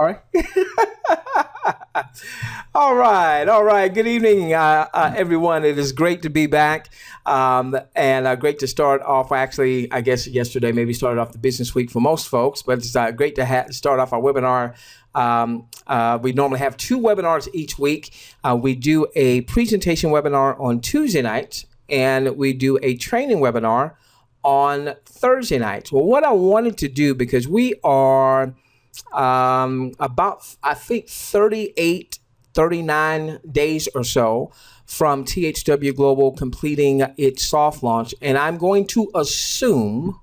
sorry. All right, all right. Good evening, everyone. It is great to be back, and great to start off. Actually, I guess yesterday maybe started off the business week for most folks, but it's great to start off our webinar. We normally have two webinars each week. We do a presentation webinar on Tuesday nights, and we do a training webinar on Thursday nights. Well, what I wanted to do, because we are about, I think, 39 days or so from THW Global completing its soft launch. And I'm going to assume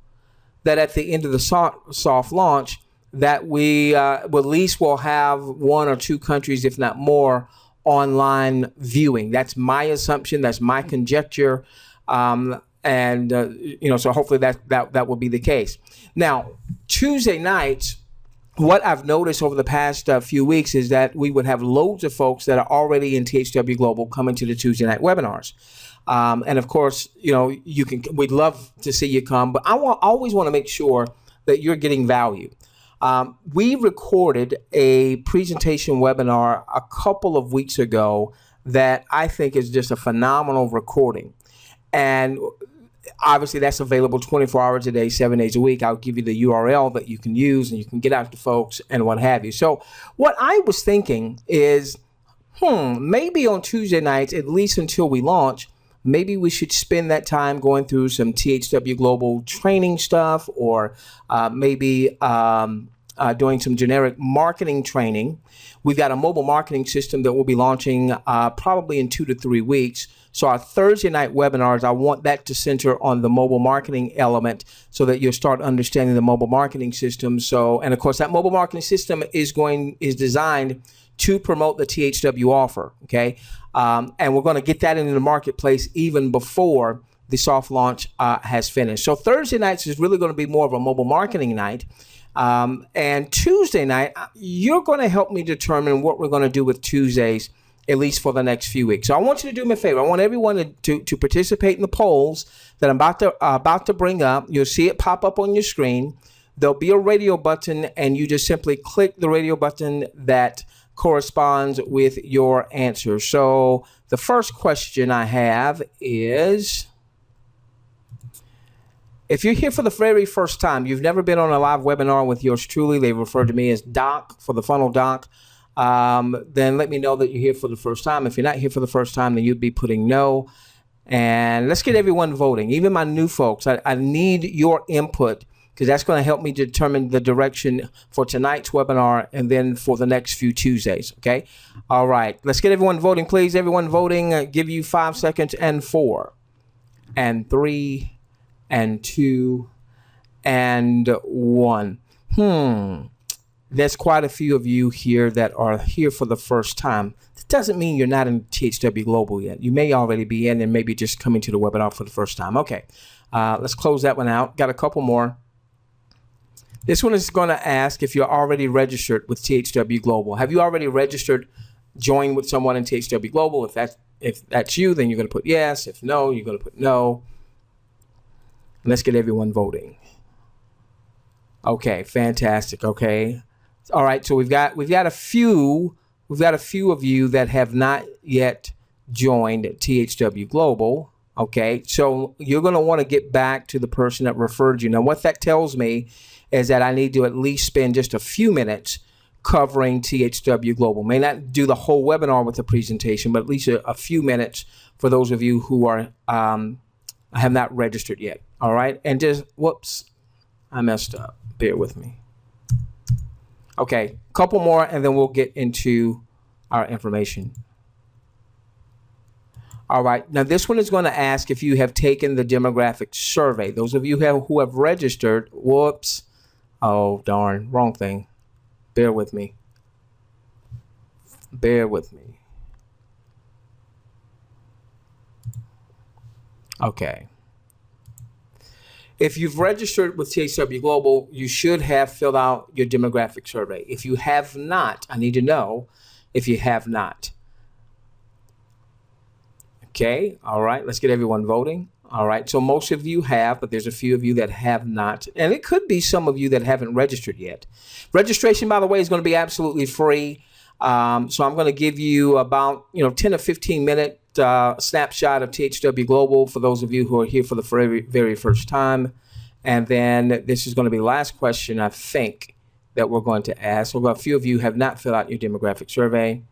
that at the end of the soft launch that we at least will have one or two countries, if not more, online viewing. That's my assumption. That's my conjecture. So hopefully that will be the case. Now, Tuesday nights, what I've noticed over the past few weeks is that we would have loads of folks that are already in THW Global coming to the Tuesday night webinars. And of course, we'd love to see you come, but I always want to make sure that you're getting value. We recorded a presentation webinar a couple of weeks ago that I think is just a phenomenal recording. And obviously, that's available 24 hours a day, 7 days a week. I'll give you the URL that you can use, and you can get out to folks and what have you. So what I was thinking is, maybe on Tuesday nights, at least until we launch, maybe we should spend that time going through some THW Global training stuff, or maybe doing some generic marketing training. We've got a mobile marketing system that we'll be launching probably in 2 to 3 weeks. So our Thursday night webinars, I want that to center on the mobile marketing element so that you'll start understanding the mobile marketing system. And of course, that mobile marketing system is designed to promote the THW offer, okay? And we're going to get that into the marketplace even before the soft launch has finished. So Thursday nights is really going to be more of a mobile marketing night. And Tuesday night, you're going to help me determine what we're going to do with Tuesdays, at least for the next few weeks. So I want you to do me a favor. I want everyone to participate in the polls that I'm about to bring up. You'll see it pop up on your screen. There'll be a radio button, and you just simply click the radio button that corresponds with your answer. So the first question I have is, if you're here for the very first time, you've never been on a live webinar with yours truly, they refer to me as Doc for the Funnel Doc, then let me know that you're here for the first time. If you're not here for the first time, then you'd be putting no. And let's get everyone voting, even my new folks. I need your input, because that's going to help me determine the direction for tonight's webinar and then for the next few Tuesdays, okay? All right, let's get everyone voting, please. Everyone voting, give you 5 seconds, and 4, and 3, and 2, and 1. There's quite a few of you here that are here for the first time. That doesn't mean you're not in THW Global yet. You may already be in and maybe just coming to the webinar for the first time. Okay, let's close that one out. Got a couple more. This one is going to ask if you're already registered with THW Global. Have you already registered, joined with someone in THW Global? If that's you, then you're going to put yes. If no, you're going to put no. Let's get everyone voting. Okay, fantastic. Okay. All right, so we've got a few of you that have not yet joined THW Global. Okay, so you're going to want to get back to the person that referred you. Now, what that tells me is that I need to at least spend just a few minutes covering THW Global. May not do the whole webinar with the presentation, but at least a few minutes for those of you who are have not registered yet. All right, and just whoops, I messed up. Bear with me. Okay, couple more, and then we'll get into our information. All right, now this one is going to ask if you have taken the demographic survey. Those of you who have registered, whoops, oh darn, wrong thing. Bear with me. Bear with me. Okay. If you've registered with THW Global, you should have filled out your demographic survey. If you have not, I need to know if you have not. Okay, all right, let's get everyone voting. All right. So most of you have, but there's a few of you that have not. And it could be some of you that haven't registered yet. Registration, by the way, is going to be absolutely free. So I'm going to give you about 10 or 15 minute snapshot of THW Global for those of you who are here for the very, very first time. And then this is going to be the last question, I think, that we're going to ask. So a few of you have not filled out your demographic survey.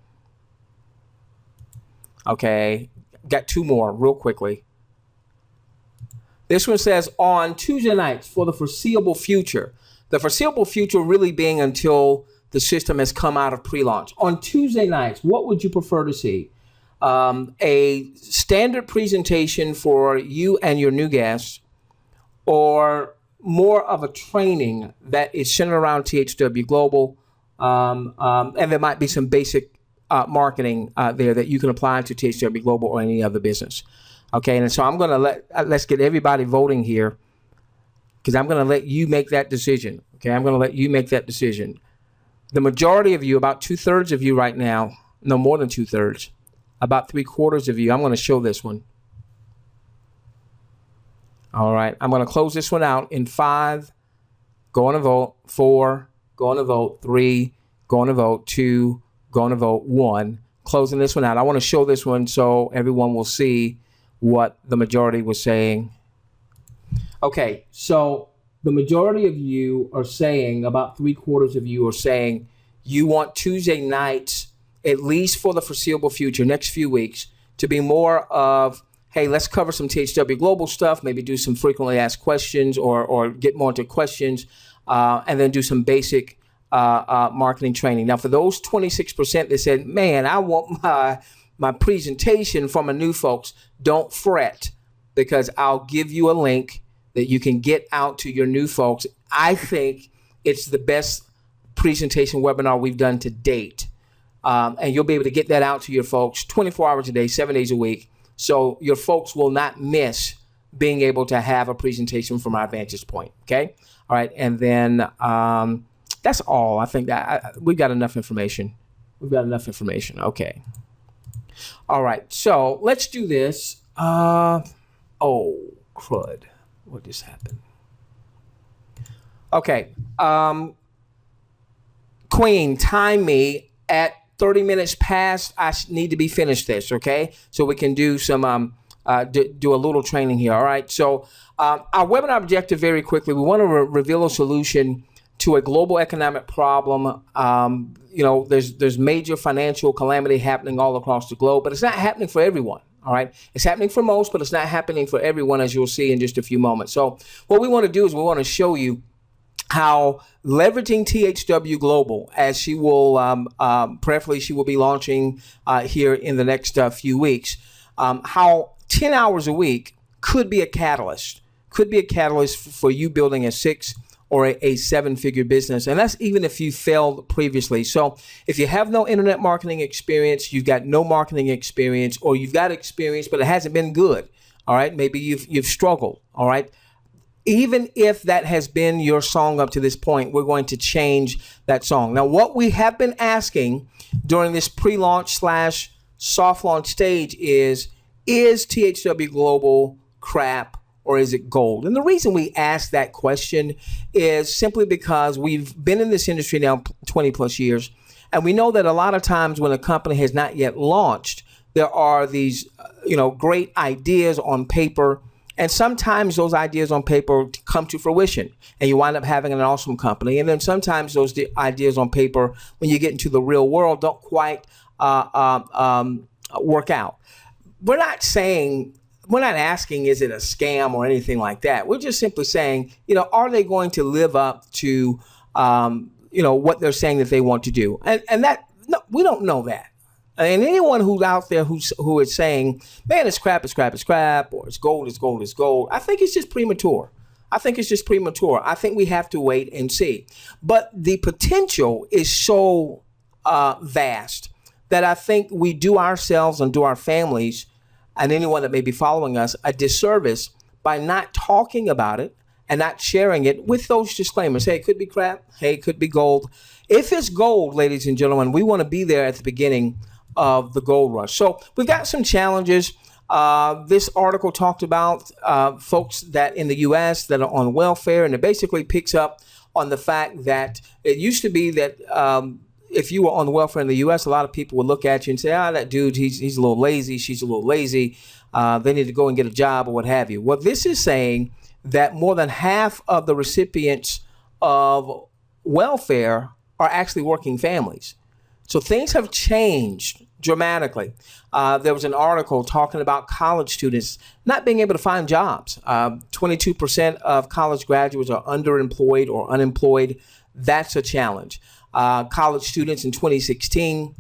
Okay. Got two more real quickly. This one says, on Tuesday nights for the foreseeable future, the foreseeable future really being until the system has come out of pre-launch. On Tuesday nights, what would you prefer to see? A standard presentation for you and your new guests, or more of a training that is centered around THW Global, and there might be some basic marketing there that you can apply to THW Global or any other business. Okay, and so I'm going to let's get everybody voting here, because I'm going to let you make that decision. Okay, I'm going to let you make that decision. The majority of you, about 2/3 of you right now, no more than 2/3, about 3/4 of you, I'm going to show this one. All right, I'm going to close this one out in 5, going to vote, 4, going to vote, 3, going to vote, 2, going to vote, 1, closing this one out. I want to show this one so everyone will see what the majority was saying. Okay, so the majority of you are saying, about 3/4 of you are saying, you want Tuesday nights, at least for the foreseeable future, next few weeks, to be more of, hey, let's cover some THW Global stuff, maybe do some frequently asked questions or get more into questions, and then do some basic marketing training. Now, for those 26% that said, man, I want my presentation from a new folks, don't fret, because I'll give you a link that you can get out to your new folks. I think it's the best presentation webinar we've done to date. And you'll be able to get that out to your folks 24 hours a day, 7 days a week. So your folks will not miss being able to have a presentation from our vantage point. Okay. All right. And then that's all. I think that we've got enough information. We've got enough information. Okay. All right. So let's do this. Oh, crud. What just happened? Okay. Queen, time me at 30 minutes past. I need to be finished this, okay? So we can do some do a little training here. All right. So our webinar objective, very quickly, we want to reveal a solution to a global economic problem. There's major financial calamity happening all across the globe, but it's not happening for everyone. All right. It's happening for most, but it's not happening for everyone, as you'll see in just a few moments. So what we want to do is we want to show you how leveraging THW Global, as she will, prayerfully, she will be launching here in the next few weeks, how 10 hours a week could be a catalyst for you building a 6 or a 7-figure business. And that's even if you failed previously. So if you have no internet marketing experience, you've got no marketing experience, or you've got experience, but it hasn't been good. All right. Maybe you've struggled. All right. Even if that has been your song up to this point, we're going to change that song. Now, what we have been asking during this pre-launch / soft launch stage is THW Global crap or is it gold? And the reason we ask that question is simply because we've been in this industry now 20 plus years, and we know that a lot of times when a company has not yet launched, there are these, great ideas on paper. And sometimes those ideas on paper come to fruition and you wind up having an awesome company. And then sometimes those ideas on paper, when you get into the real world, don't quite work out. We're not asking, is it a scam or anything like that? We're just simply saying, are they going to live up to, what they're saying that they want to do? And that, no, we don't know that. And anyone who's out there who is saying, man, it's crap, or it's gold, I think it's just premature. I think we have to wait and see. But the potential is so vast that I think we do ourselves and do our families and anyone that may be following us a disservice by not talking about it and not sharing it with those disclaimers. Hey, it could be crap. Hey, it could be gold. If it's gold, ladies and gentlemen, we want to be there at the beginning of the gold rush. So we've got some challenges. This article talked about folks that in the U.S. that are on welfare, and it basically picks up on the fact that it used to be that if you were on welfare in the U.S., a lot of people would look at you and say, that dude, he's a little lazy, she's a little lazy. They need to go and get a job or what have you. Well, this is saying that more than half of the recipients of welfare are actually working families. So things have changed dramatically. There was an article talking about college students not being able to find jobs. 22% of college graduates are underemployed or unemployed. That's a challenge. College students in 2016,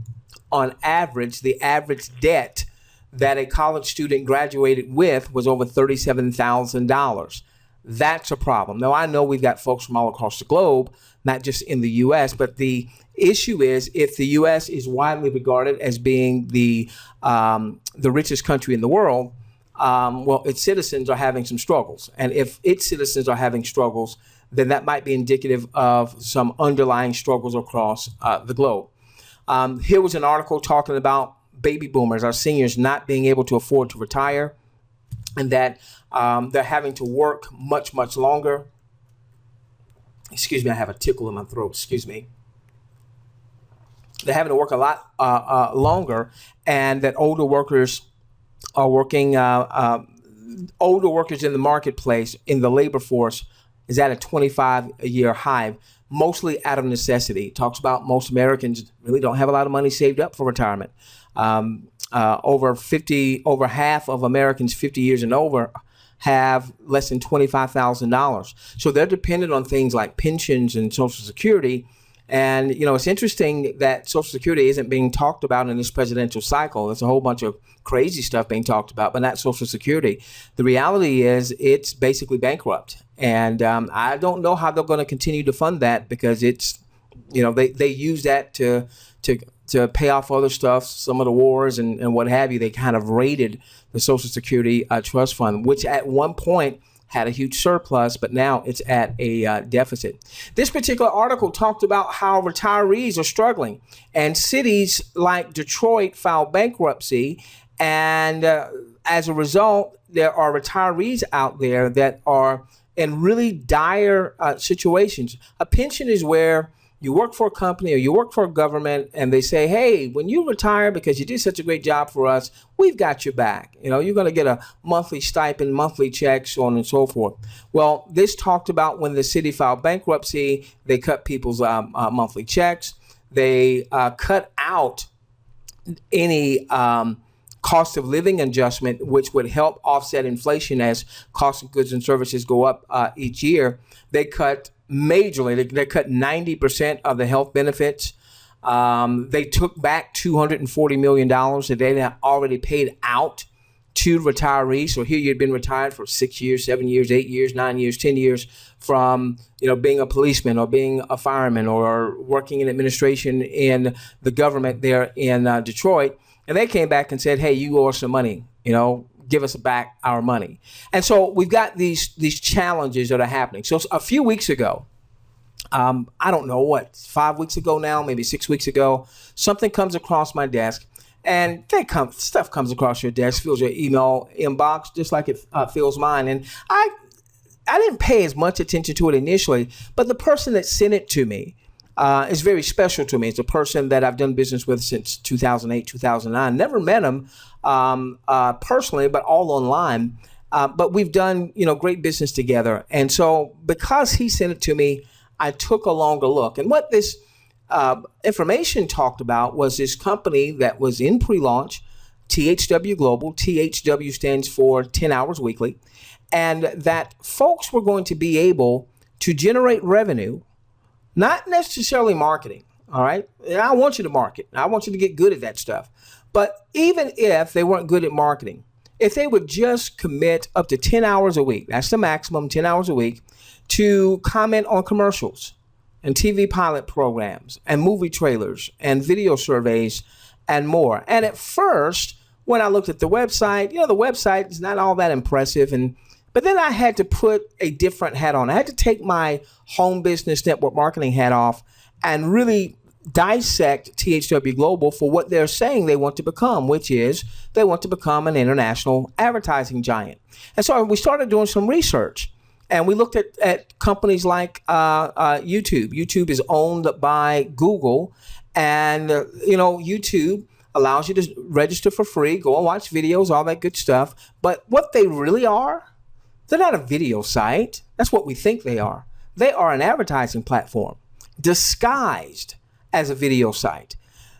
on average, the average debt that a college student graduated with was over $37,000. That's a problem. Now, I know we've got folks from all across the globe, not just in the U.S., but the issue is if the U.S. is widely regarded as being the richest country in the world, well, its citizens are having some struggles. And if its citizens are having struggles, then that might be indicative of some underlying struggles across the globe. Here was an article talking about baby boomers, our seniors, not being able to afford to retire, and that they're having to work much, much longer. Excuse me, I have a tickle in my throat. Excuse me. They're having to work a lot longer, and that older workers are working, older workers in the marketplace, in the labor force, is at a 25-year high, mostly out of necessity. It talks about most Americans really don't have a lot of money saved up for retirement. Over half of Americans 50 years and over have less than $25,000. So they're dependent on things like pensions and Social Security. And, it's interesting that Social Security isn't being talked about in this presidential cycle. There's a whole bunch of crazy stuff being talked about, but not Social Security. The reality is it's basically bankrupt. And I don't know how they're going to continue to fund that, because it's, they use that to pay off other stuff, some of the wars and what have you. They kind of raided the Social Security Trust Fund, which at one point had a huge surplus, but now it's at a deficit. This particular article talked about how retirees are struggling, and cities like Detroit filed bankruptcy, and as a result, there are retirees out there that are in really dire situations. A pension is where you work for a company or you work for a government, and they say, hey, when you retire because you did such a great job for us, we've got your back. You're going to get a monthly stipend, monthly checks, so on and so forth. Well, this talked about when the city filed bankruptcy, they cut people's monthly checks. They cut out any cost of living adjustment, which would help offset inflation as cost of goods and services go up each year. They cut majorly. They cut 90% of the health benefits. They took back $240 million that they had already paid out to retirees. So here you'd been retired for 6 years, 7 years, 8 years, 9 years, 10 years from, being a policeman or being a fireman or working in administration in the government there in Detroit. And they came back and said, hey, you owe us some money, give us back our money. And so we've got these challenges that are happening. So a few weeks ago, I don't know 5 weeks ago now, maybe 6 weeks ago, something comes across my desk, and stuff comes across your desk, fills your email inbox just like it fills mine. And I didn't pay as much attention to it initially, but the person that sent it to me is very special to me. It's a person that I've done business with since 2008, 2009. Never met him personally, but all online. But we've done, great business together. And so because he sent it to me, I took a longer look. And what this information talked about was this company that was in pre-launch, THW Global. THW stands for 10 hours weekly. And that folks were going to be able to generate revenue, not necessarily marketing. All right. And I want you to market. I want you to get good at that stuff. But even if they weren't good at marketing, if they would just commit up to 10 hours a week, that's the maximum, 10 hours a week, to comment on commercials and TV pilot programs and movie trailers and video surveys and more. And at first, when I looked at the website, the website is not all that impressive. But then I had to put a different hat on. I had to take my home business network marketing hat off and really dissect THW Global for what they're saying they want to become, which is they want to become an international advertising giant. And so we started doing some research, and we looked at companies like YouTube. YouTube is owned by Google, and YouTube allows you to register for free, go and watch videos, all that good stuff. But what they really are, they're not a video site. That's what we think they are. They are an advertising platform disguised as a video site.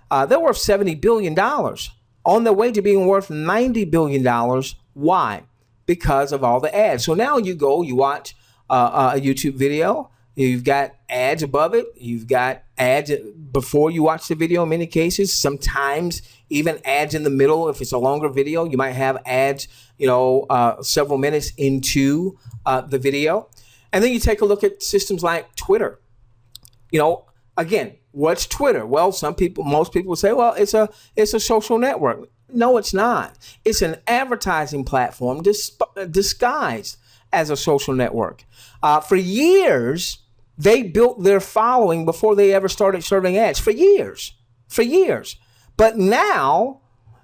They're worth $70 billion, on their way to being worth $90 billion. Why? Because of all the ads. So now you watch a YouTube video, you've got ads above it, you've got ads before you watch the video in many cases, sometimes even ads in the middle. If it's a longer video, you might have ads, several minutes into the video. And then you take a look at systems like Twitter. Again, what's Twitter? Well, most people say, well, it's a social network. No, it's not. It's an advertising platform disguised as a social network. For years, they built their following before they ever started serving ads. For years. But now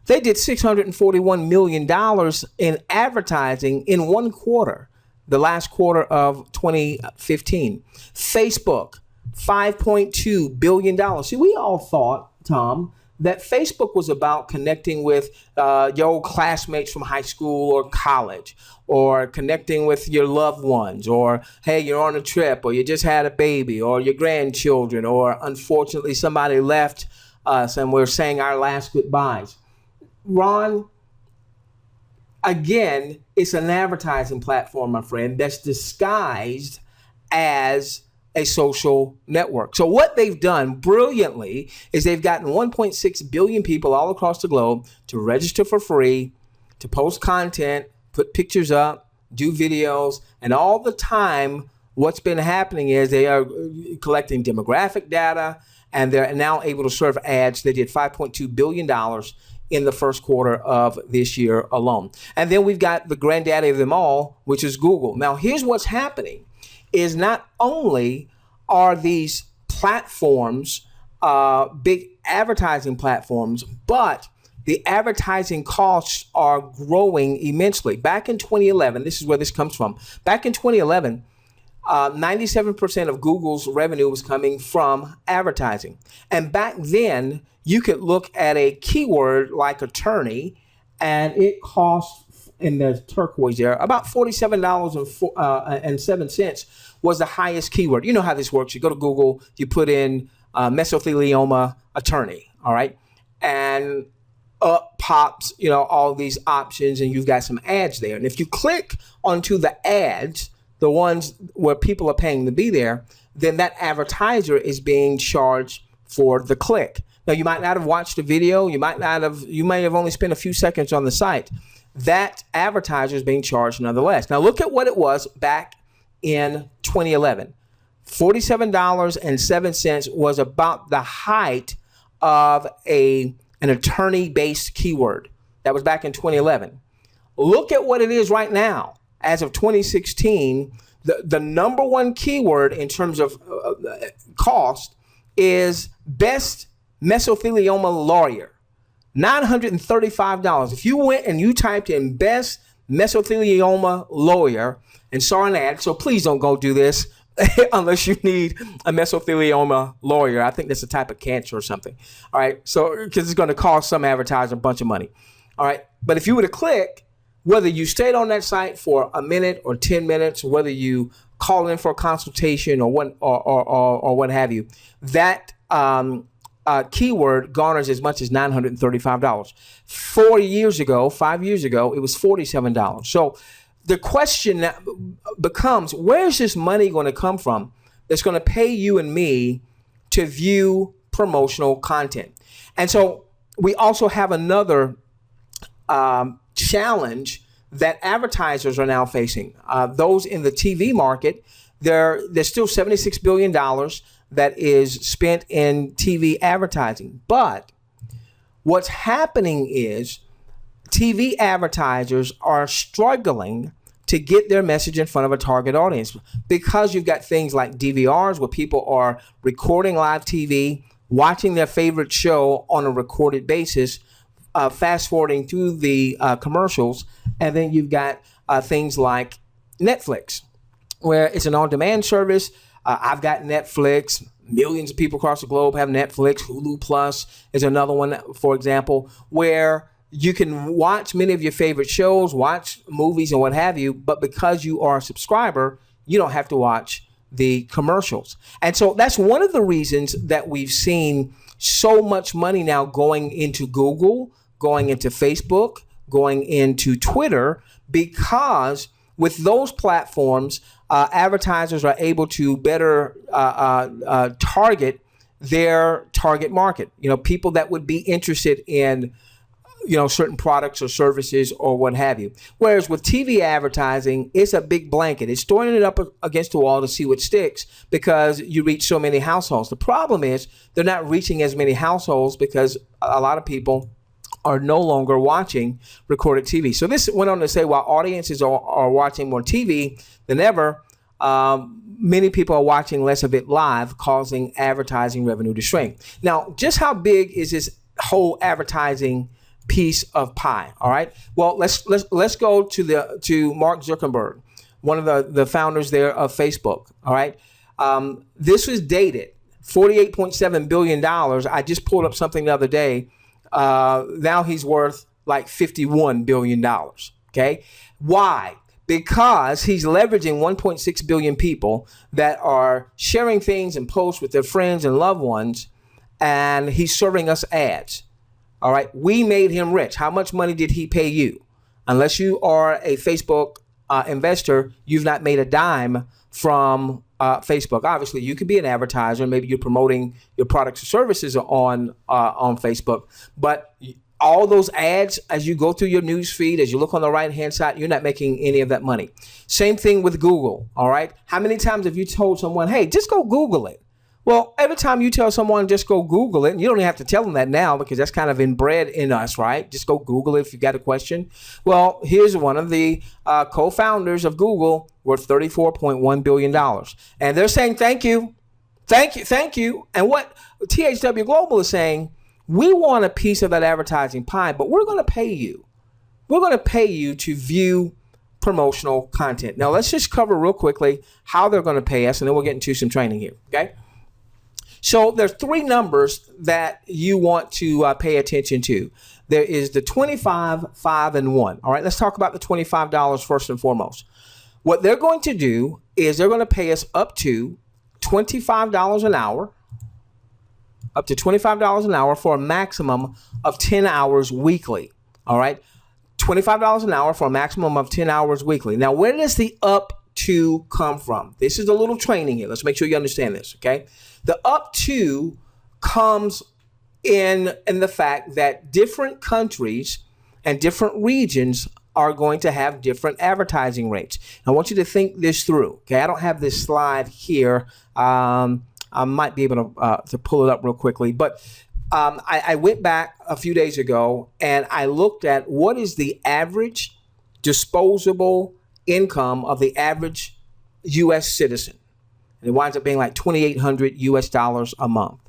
they did $641 million in advertising in one quarter, the last quarter of 2015. Facebook, $5.2 billion. See, we all thought, Tom, that Facebook was about connecting with your old classmates from high school or college, or connecting with your loved ones, or, hey, you're on a trip, or you just had a baby, or your grandchildren, or unfortunately somebody left us and we're saying our last goodbyes. Ron, again, it's an advertising platform, my friend, that's disguised as a social network. So what they've done brilliantly is they've gotten 1.6 billion people all across the globe to register for free, to post content, put pictures up, do videos, and all the time what's been happening is they are collecting demographic data, and they're now able to serve ads. They did $5.2 billion in the first quarter of this year alone. And then we've got the granddaddy of them all, which is Google. Now, here's what's happening is not only are these platforms big advertising platforms, but the advertising costs are growing immensely. Back in 2011, this is where this comes from. Back in 2011, 97% of Google's revenue was coming from advertising. And back then, you could look at a keyword like attorney, and it cost, in the turquoise there, about $47.07 was the highest keyword. You know how this works. You go to Google, you put in mesothelioma attorney, all right? And up pops, all these options, and you've got some ads there. And if you click onto the ads, the ones where people are paying to be there, then that advertiser is being charged for the click. Now, you might not have watched the video. You may have only spent a few seconds on the site. That advertiser is being charged nonetheless. Now, look at what it was back in 2011. $47.07 was about the height of an attorney-based keyword. That was back in 2011. Look at what it is right now. As of 2016, the number one keyword in terms of cost is best mesothelioma lawyer. $935. If you went and you typed in best mesothelioma lawyer and saw an ad, so please don't go do this unless you need a mesothelioma lawyer. I think that's a type of cancer or something. All right. So, because it's going to cost some advertiser a bunch of money. All right. But if you were to click, whether you stayed on that site for a minute or 10 minutes, or whether you call in for a consultation or what have you, that keyword garners as much as $935. 5 years ago, it was $47. So the question that becomes, where's this money going to come from that's going to pay you and me to view promotional content? And so we also have another challenge that advertisers are now facing. Those in the TV market, there's still $76 billion that is spent in TV advertising. But what's happening is TV advertisers are struggling to get their message in front of a target audience, because you've got things like DVRs where people are recording live TV, watching their favorite show on a recorded basis, fast forwarding through the commercials. And then you've got things like Netflix, where it's an on-demand service. I've got Netflix. Millions of people across the globe have Netflix. Hulu Plus is another one, for example, where you can watch many of your favorite shows, watch movies and what have you, but because you are a subscriber, you don't have to watch the commercials. And so that's one of the reasons that we've seen so much money now going into Google, going into Facebook, going into Twitter, because with those platforms, advertisers are able to better target their target market. People that would be interested in certain products or services or what have you. Whereas with TV advertising, it's a big blanket. It's throwing it up against the wall to see what sticks because you reach so many households. The problem is they're not reaching as many households because a lot of people are no longer watching recorded TV. So this went on to say, while audiences are watching more TV than ever, many people are watching less of it live, causing advertising revenue to shrink. Now, just how big is this whole advertising piece of pie? All right. Well, let's go to Mark Zuckerberg, one of the founders there of Facebook. All right. This was dated $48.7 billion. I just pulled up something the other day. Now he's worth like $51 billion. Okay. Why? Because he's leveraging 1.6 billion people that are sharing things and posts with their friends and loved ones, and he's serving us ads. All right. We made him rich. How much money did he pay you? Unless you are a Facebook investor, you've not made a dime from Facebook. Obviously, you could be an advertiser. Maybe you're promoting your products or services on Facebook. But all those ads, as you go through your news feed, as you look on the right-hand side, you're not making any of that money. Same thing with Google. All right. How many times have you told someone, hey, just go Google it? Well, every time you tell someone just go Google it, and you don't even have to tell them that now because that's kind of inbred in us, right? Just go Google it if you got a question. Well, here's one of the co-founders of Google worth $34.1 billion. And they're saying, thank you. And what THW Global is saying, we want a piece of that advertising pie, but we're going to pay you. We're going to pay you to view promotional content. Now, let's just cover real quickly how they're going to pay us, and then we'll get into some training here, okay? So there's three numbers that you want to pay attention to. There is the 25, 5, and 1. All right, let's talk about the $25 first and foremost. What they're going to do is they're going to pay us up to $25 an hour, for a maximum of 10 hours weekly. All right, $25 an hour for a maximum of 10 hours weekly. Now, where does the up to come from? This is a little training here. Let's make sure you understand this, okay? The up to comes in the fact that different countries and different regions are going to have different advertising rates. I want you to think this through, okay? I don't have this slide here. I might be able to pull it up real quickly, but I went back a few days ago and I looked at what is the average disposable income of the average U.S. citizen. And it winds up being like $2,800 a month.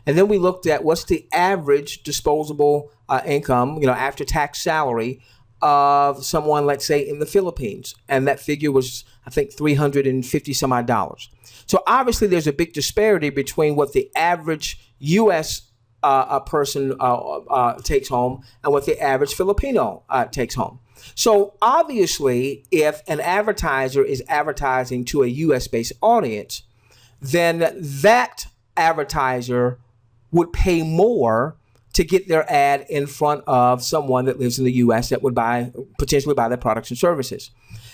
And then we looked at what's the average disposable income, after tax salary of someone, let's say, in the Philippines. And that figure was, I think, $350 some odd dollars. So obviously there's a big disparity between what the average U.S. person takes home and what the average Filipino takes home. So obviously, if an advertiser is advertising to a U.S.-based audience, then that advertiser would pay more to get their ad in front of someone that lives in the U.S. that would potentially buy their products and services.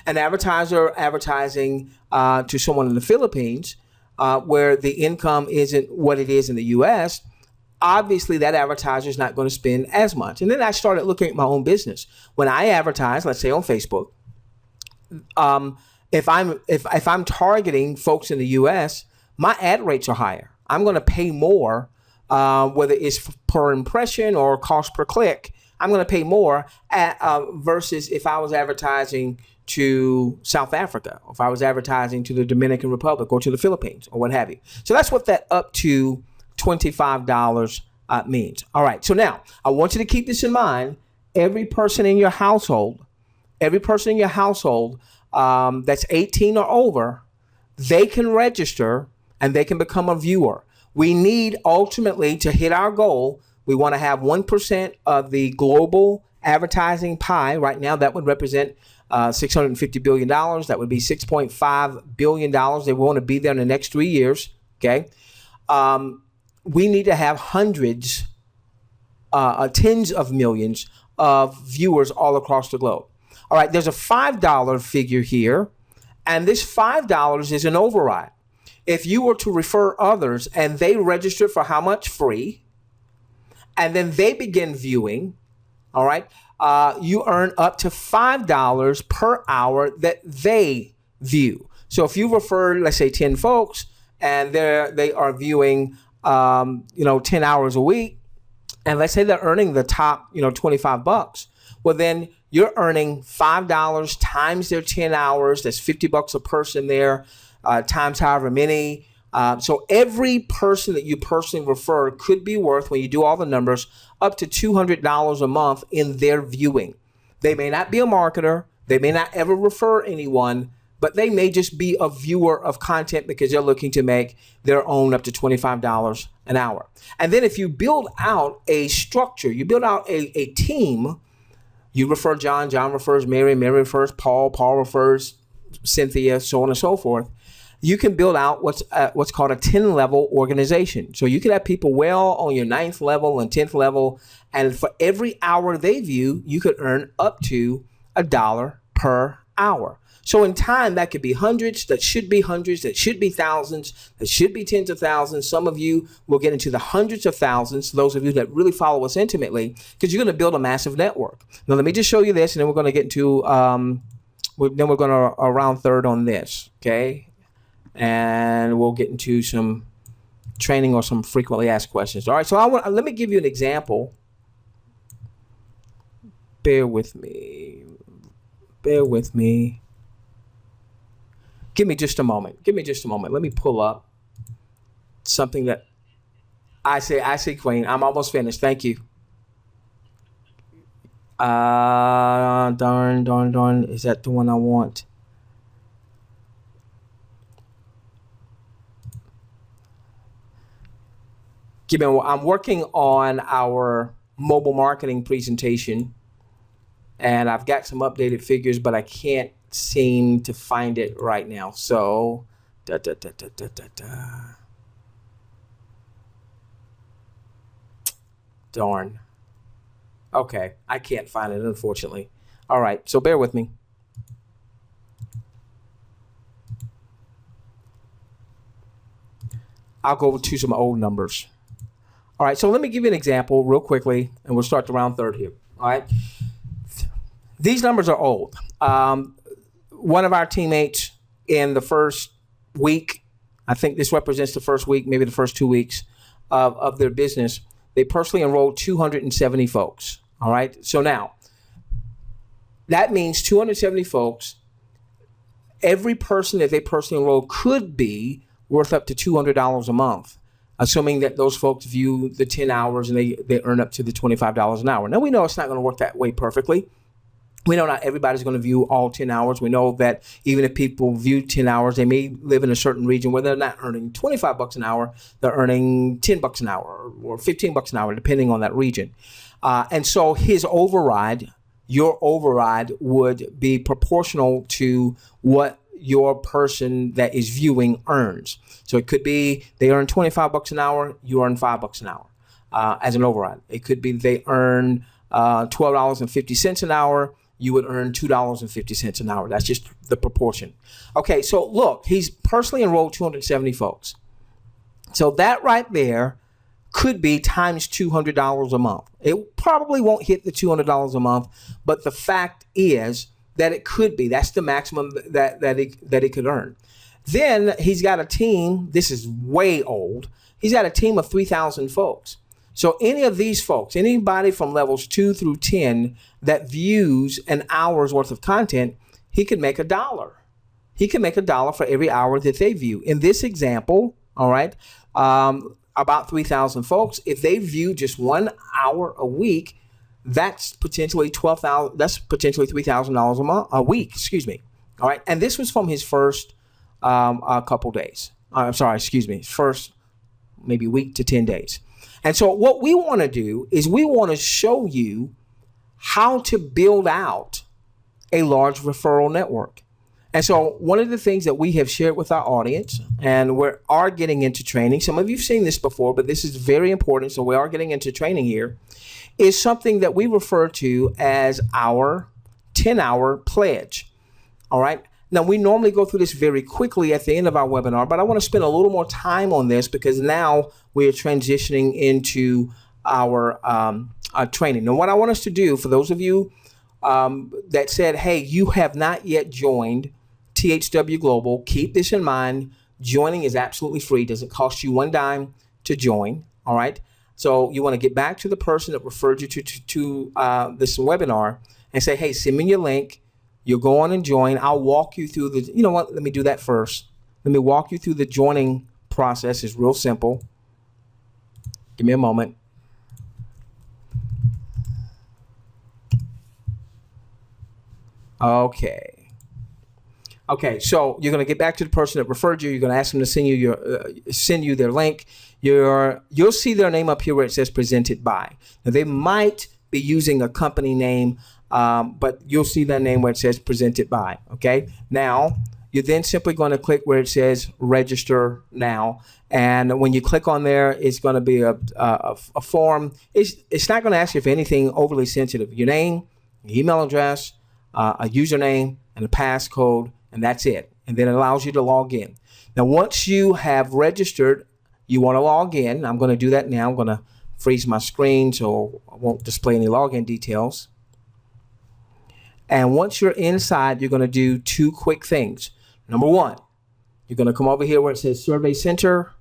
An advertiser advertising to someone in the Philippines, where the income isn't what it is in the U.S., obviously that advertiser is not going to spend as much. And then I started looking at my own business. When I advertise, let's say on Facebook, if I'm targeting folks in the U.S., my ad rates are higher. I'm going to pay more, whether it's per impression or cost per click. I'm going to pay more versus if I was advertising to South Africa, or if I was advertising to the Dominican Republic or to the Philippines or what have you. So that's what that up to $25 means. All right. So now I want you to keep this in mind. Every person in your household that's 18 or over, they can register and they can become a viewer. We need ultimately to hit our goal. We want to have 1% of the global advertising pie. Right now, that would represent $650 billion. That would be $6.5 billion. They want to be there in the next 3 years. Okay. We need to have hundreds, tens of millions of viewers all across the globe. All right. There's a $5 figure here. And this $5 is an override. If you were to refer others and they register for how much? Free. And then they begin viewing. All right. You earn up to $5 per hour that they view. So if you refer, let's say 10 folks and they are viewing, 10 hours a week, and let's say they're earning the top, $25. Well, then you're earning $5 times their 10 hours. That's $50 a person there, times however many. So every person that you personally refer could be worth, when you do all the numbers, up to $200 a month in their viewing. They may not be a marketer. They may not ever refer anyone, but they may just be a viewer of content because they're looking to make their own up to $25 an hour. And then if you build out a structure, you build out a team, you refer John, John refers Mary, Mary refers Paul, Paul refers Cynthia, so on and so forth. You can build out what's called a 10-level organization. So you can have people well on your 9th level and 10th level, and for every hour they view, you could earn up to $1 per hour. So in time, that could be hundreds, that should be thousands, that should be tens of thousands. Some of you will get into the hundreds of thousands, those of you that really follow us intimately, because you're going to build a massive network. Now, let me just show you this, and then we're going to get into, we're going to round third on this, okay? And we'll get into some training or some frequently asked questions. All right, so let me give you an example. Bear with me. Give me just a moment. Let me pull up something that I see, Queen. I'm almost finished. Thank you. Darn. Is that the one I want? I'm working on our mobile marketing presentation, and I've got some updated figures, but I can't seem to find it right now. So, darn. Okay, I can't find it, unfortunately. All right, so bear with me. I'll go to some old numbers. All right, so let me give you an example real quickly, and we'll start the round third here. All right, these numbers are old. One of our teammates in the first week, I think this represents the first week, maybe the first 2 weeks of their business, they personally enrolled 270 folks. All right, so now that means 270 folks. Every person that they personally enrolled could be worth up to $200 a month, assuming that those folks view the 10 hours and they earn up to the $25 an hour. Now, we know it's not going to work that way perfectly. We know not everybody's going to view all 10 hours. We know that even if people view 10 hours, they may live in a certain region where they're not earning $25 an hour. They're earning $10 an hour or $15 an hour, depending on that region. And so your override would be proportional to what your person that is viewing earns. So it could be they earn $25 an hour, you earn $5 an hour as an override. It could be they earn $12.50 an hour, you would earn $2.50 an hour. That's just the proportion. Okay, so look, he's personally enrolled 270 folks. So that right there could be times $200 a month. It probably won't hit the $200 a month, but the fact is that it could be. That's the maximum that it could earn. Then he's got a team. This is way old. He's got a team of 3,000 folks. So any of these folks, anybody from levels 2 through 10 that views an hour's worth of content, he could make $1. He can make $1 for every hour that they view. In this example, all right, about 3,000 folks. If they view just 1 hour a week, that's potentially $12,000. That's potentially $3,000 a week. Excuse me. All right, and this was from his first couple days. I'm sorry. Excuse me. First maybe week to 10 days. And so what we want to do is we want to show you how to build out a large referral network. And so one of the things that we have shared with our audience, and we are getting into training, some of you have seen this before, but this is very important, so we are getting into training here, is something that we refer to as our 10-hour pledge. All right. Now, we normally go through this very quickly at the end of our webinar, but I want to spend a little more time on this because now we are transitioning into our training. Now, what I want us to do, for those of you that said, hey, you have not yet joined THW Global, keep this in mind. Joining is absolutely free. Doesn't cost you one dime to join. All right. So you want to get back to the person that referred you to this webinar and say, hey, send me your link. You'll go on and join. I'll walk you through you know what? Let me do that first. Let me walk you through the joining process. It's real simple. Give me a moment. Okay. So you're going to get back to the person that referred you. You're going to ask them to send you their link. You'll see their name up here where it says presented by. Now they might be using a company name, but you'll see that name where it says presented by. Okay. Now you're then simply going to click where it says register now. And when you click on there, it's going to be a form. It's not going to ask you for anything overly sensitive. Your name, your email address, a username, and a passcode, and that's it. And then it allows you to log in. Now, once you have registered, you want to log in. I'm going to do that now. I'm going to freeze my screen so I won't display any login details. And once you're inside, you're going to do two quick things. Number one, you're going to come over here where it says Survey Center,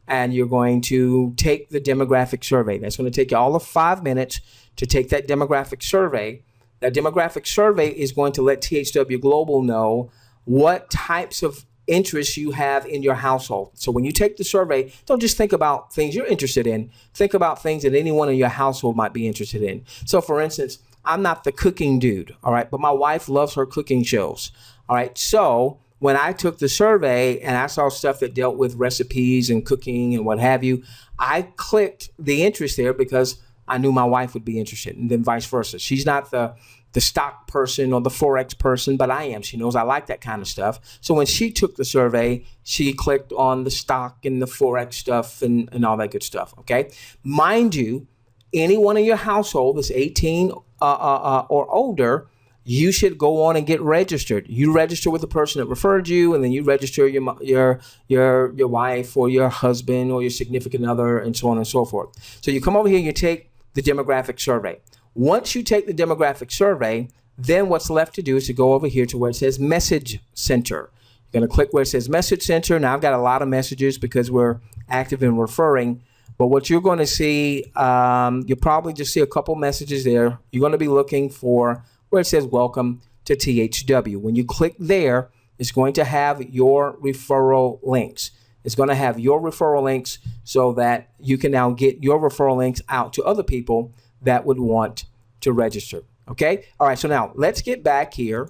and you're going to take the demographic survey. That's going to take you all of 5 minutes to take that demographic survey. That demographic survey is going to let THW Global know what types of interests you have in your household. So when you take the survey, don't just think about things you're interested in. Think about things that anyone in your household might be interested in. So for instance, I'm not the cooking dude, all right, but my wife loves her cooking shows, all right? So when I took the survey and I saw stuff that dealt with recipes and cooking and what have you, I clicked the interest there because I knew my wife would be interested, and then vice versa. She's not the stock person or the Forex person, but I am. She knows I like that kind of stuff. So when she took the survey, she clicked on the stock and the Forex stuff and all that good stuff, okay? Mind you, anyone in your household that's 18 or older, you should go on and get registered. You register with the person that referred you, and then you register your wife or your husband or your significant other, and so on and so forth. So you come over here and you take the demographic survey. Once you take the demographic survey, then what's left to do is to go over here to where it says Message Center. You're going to click where it says Message Center. Now I've got a lot of messages because we're active in referring. But what you're going to see, you'll probably just see a couple messages there. You're going to be looking for where it says Welcome to THW. When you click there, it's going to have your referral links. It's going to have your referral links so that you can now get your referral links out to other people that would want to register. Okay? All right, so now let's get back here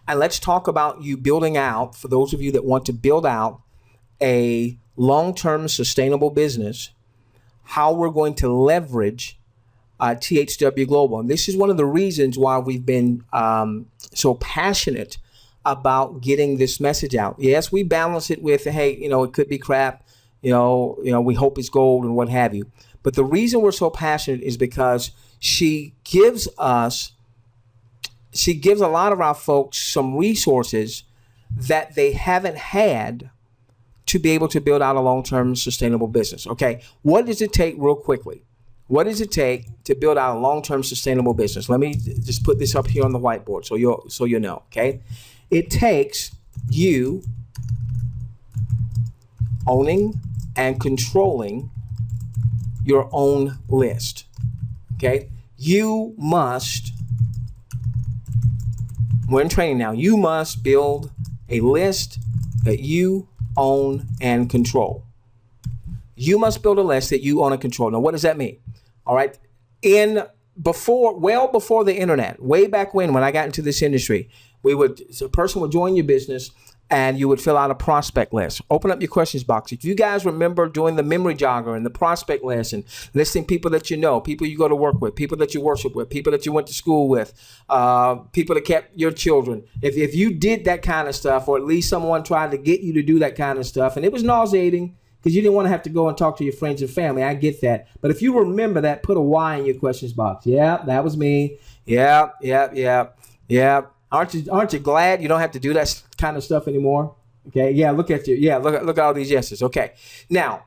and let's talk about you building out, for those of you that want to build out a long-term sustainable business, how we're going to leverage THW Global. And this is one of the reasons why we've been so passionate about getting this message out. Yes, we balance it with, hey, it could be crap, we hope it's gold and what have you. But the reason we're so passionate is because she gives a lot of our folks some resources that they haven't had to be able to build out a long-term sustainable business. Okay, what does it take real quickly? What does it take to build out a long-term sustainable business? Let me just put this up here on the whiteboard so you know, okay? It takes you owning and controlling your own list, okay? We're in training now, you must build a list that you own and control. You must build a list that you own and control. Now, what does that mean? All right. Well before the internet, way back when I got into this industry, a person would join your business and you would fill out a prospect list. Open up your questions box. If you guys remember doing the memory jogger and the prospect list and listing people that you know, people you go to work with, people that you worship with, people that you went to school with, people that kept your children. If you did that kind of stuff, or at least someone tried to get you to do that kind of stuff, and it was nauseating because you didn't want to have to go and talk to your friends and family. I get that. But if you remember that, put a Y in your questions box. Yeah, that was me. Yeah. Aren't you glad you don't have to do that kind of stuff anymore? Okay. Yeah. Look at you. Yeah. Look at all these yeses. Okay. Now,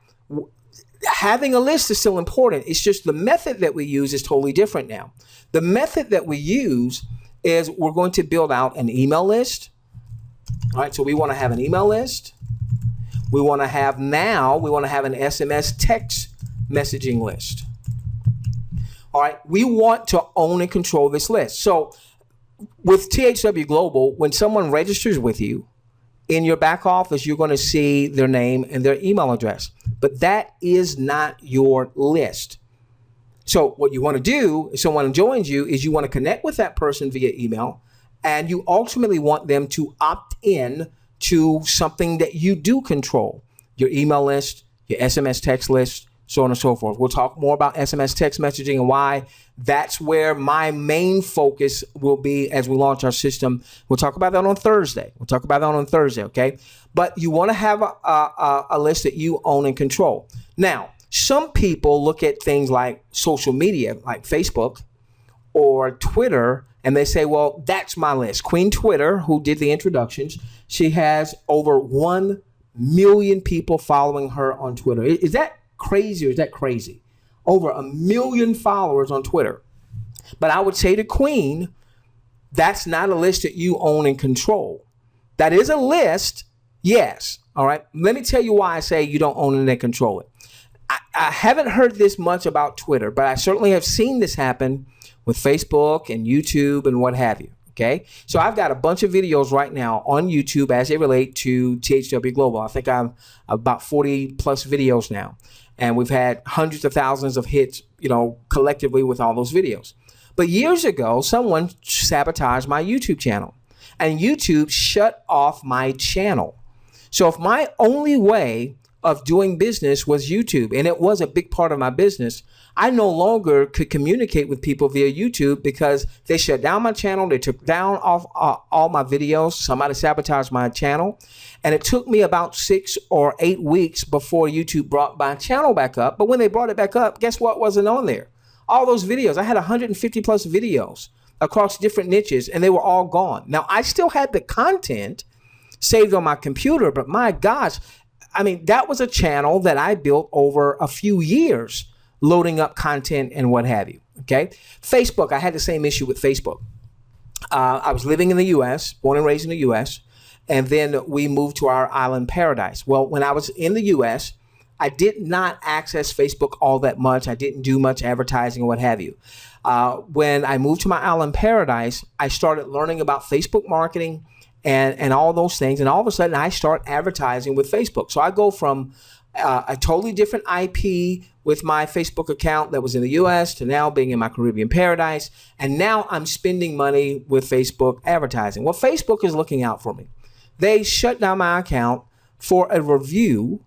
having a list is still important. It's just the method that we use is totally different now. The method that we use is we're going to build out an email list. All right. So we want to have an email list. We want to have an SMS text messaging list. All right. We want to own and control this list. So with THW Global, when someone registers with you in your back office, you're going to see their name and their email address. But that is not your list. So what you want to do if someone joins you is you want to connect with that person via email, and you ultimately want them to opt in to something that you do control, your email list, your SMS text list, so on and so forth. We'll talk more about SMS text messaging and why that's where my main focus will be as we launch our system. We'll talk about that on Thursday. Okay? But you want to have a list that you own and control. Now, some people look at things like social media, like Facebook or Twitter, and they say, well, that's my list. Queen Twitter, who did the introductions, she has over 1 million people following her on Twitter. Is that crazy or is that crazy? Over 1 million followers on Twitter. But I would say to Queen, that's not a list that you own and control. That is a list, yes. All right. Let me tell you why I say you don't own it and control it. I haven't heard this much about Twitter, but I certainly have seen this happen with Facebook and YouTube and what have you. Okay. So I've got a bunch of videos right now on YouTube as they relate to THW Global. I think I'm about 40 plus videos now. And we've had hundreds of thousands of hits, collectively with all those videos. But years ago, someone sabotaged my YouTube channel, and YouTube shut off my channel. So if my only way of doing business was YouTube, and it was a big part of my business, I no longer could communicate with people via YouTube because they shut down my channel. They took down off all my videos. Somebody sabotaged my channel. And it took me about 6 or 8 weeks before YouTube brought my channel back up. But when they brought it back up, guess what wasn't on there? All those videos. I had 150 plus videos across different niches, and they were all gone. Now, I still had the content saved on my computer, but my gosh, that was a channel that I built over a few years, loading up content and what have you. Okay. Facebook, I had the same issue with Facebook. I was living in the U.S., born and raised in the U.S., and then we moved to our island paradise. Well, when I was in the U.S., I did not access Facebook all that much. I didn't do much advertising or what have you. When I moved to my island paradise, I started learning about Facebook marketing and all those things. And all of a sudden, I start advertising with Facebook. So I go from a totally different IP with my Facebook account that was in the U.S. to now being in my Caribbean paradise. And now I'm spending money with Facebook advertising. Well, Facebook is looking out for me. They shut down my account for a review.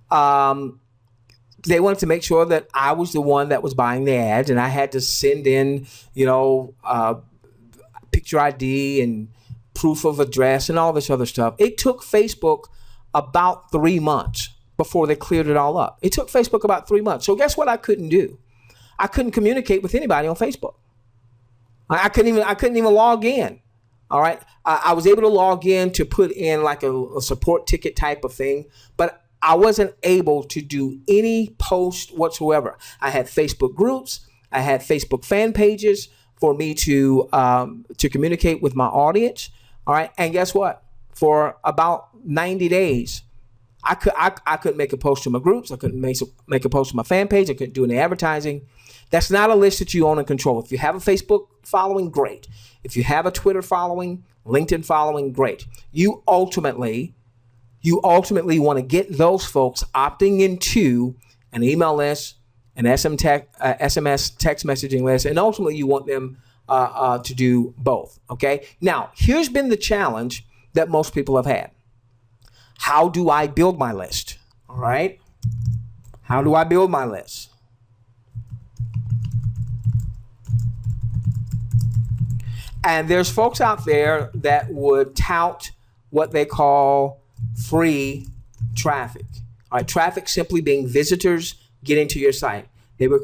They wanted to make sure that I was the one that was buying the ads, and I had to send in, picture ID and proof of address and all this other stuff. It took Facebook about 3 months before they cleared it all up. It took Facebook about 3 months. So guess what I couldn't do? I couldn't communicate with anybody on Facebook. I couldn't even log in. All right. I was able to log in to put in like a support ticket type of thing, but I wasn't able to do any post whatsoever. I had Facebook groups. I had Facebook fan pages for me to communicate with my audience. All right. And guess what? For about 90 days, I couldn't make a post to my groups. I couldn't make a post to my fan page. I couldn't do any advertising. That's not a list that you own and control. If you have a Facebook following, great. If you have a Twitter following, LinkedIn following, great. You ultimately You ultimately want to get those folks opting into an email list, an SMS text messaging list, and ultimately you want them to do both. Okay. Now, here's been the challenge that most people have had. How do I build my list? All right. How do I build my list? And there's folks out there that would tout what they call free traffic. All right, traffic simply being visitors getting to your site. They would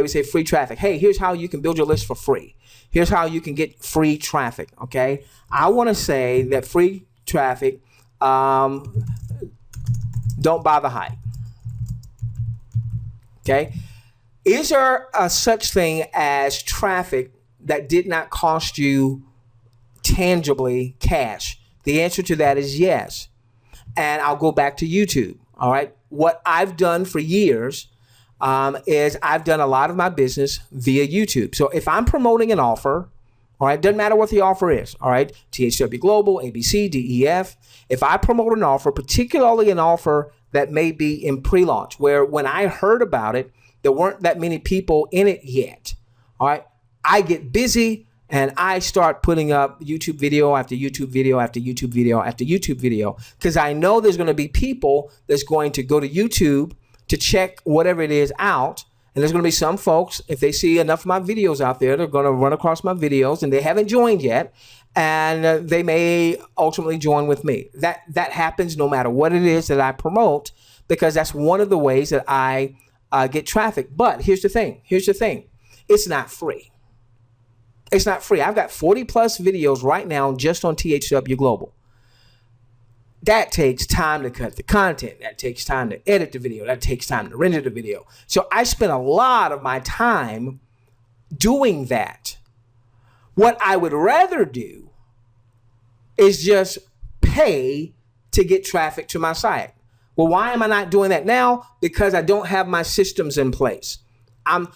say free traffic. Hey, here's how you can build your list for free. Here's how you can get free traffic. Okay, I want to say that free traffic, don't buy the hype. Okay, is there a such thing as traffic that did not cost you tangibly cash? The answer to that is yes. And I'll go back to YouTube. All right. What I've done for years is I've done a lot of my business via YouTube. So if I'm promoting an offer, all right, doesn't matter what the offer is. All right. THW Global, ABC, DEF. If I promote an offer, particularly an offer that may be in pre-launch, where when I heard about it, there weren't that many people in it yet. All right. I get busy and I start putting up YouTube video after YouTube video after YouTube video after YouTube video, because I know there's going to be people that's going to go to YouTube to check whatever it is out. And there's going to be some folks, if they see enough of my videos out there, they're going to run across my videos and they haven't joined yet. And they may ultimately join with me. That happens no matter what it is that I promote, because that's one of the ways that I get traffic. But here's the thing. It's not free. It's not free. I've got 40 plus videos right now just on THW Global. That takes time to cut the content. That takes time to edit the video. That takes time to render the video. So I spend a lot of my time doing that. What I would rather do is just pay to get traffic to my site. Well, why am I not doing that now? Because I don't have my systems in place.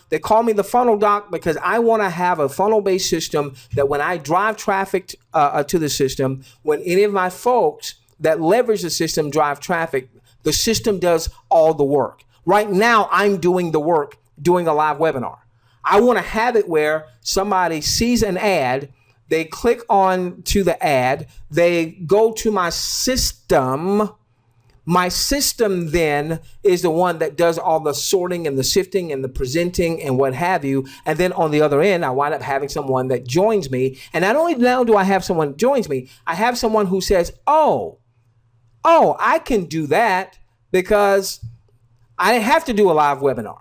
They call me the funnel doc because I want to have a funnel-based system that when I drive traffic to the system, when any of my folks that leverage the system drive traffic, the system does all the work. Right now, I'm doing the work, doing a live webinar. I want to have it where somebody sees an ad, they click on to the ad, they go to my system. My system then is the one that does all the sorting and the sifting and the presenting and what have you. And then on the other end, I wind up having someone that joins me. And not only now do I have someone that joins me, I have someone who says, oh, I can do that because I didn't have to do a live webinar.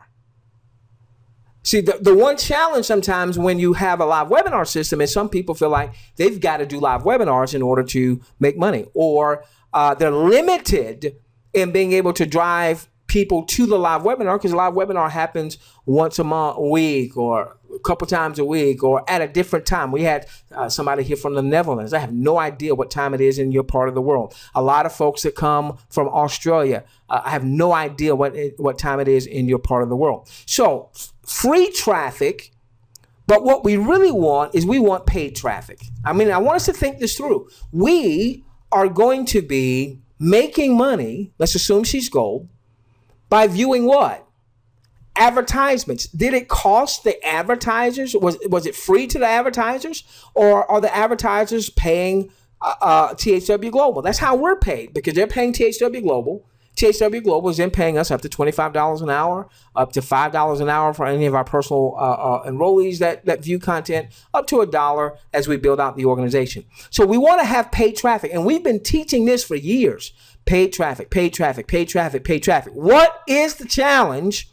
See, the one challenge sometimes when you have a live webinar system is some people feel like they've got to do live webinars in order to make money, or they're limited in being able to drive people to the live webinar because the live webinar happens once a week or a couple times a week or at a different time. We had somebody here from the Netherlands. I have no idea what time it is in your part of the world. A lot of folks that come from Australia. I have no idea what time it is in your part of the world. So free traffic, but what we really want is we want paid traffic. I mean, I want us to think this through. We are going to be making money, let's assume she's gold, by viewing what? Advertisements. Did it cost the advertisers? Was it free to the advertisers? Or are the advertisers paying THW Global? That's how we're paid, because they're paying THW Global. THW Global is then paying us up to $25 an hour, up to $5 an hour for any of our personal enrollees that view content, up to $1 as we build out the organization. So we want to have paid traffic, and we've been teaching this for years. Paid traffic, paid traffic, paid traffic, paid traffic. What is the challenge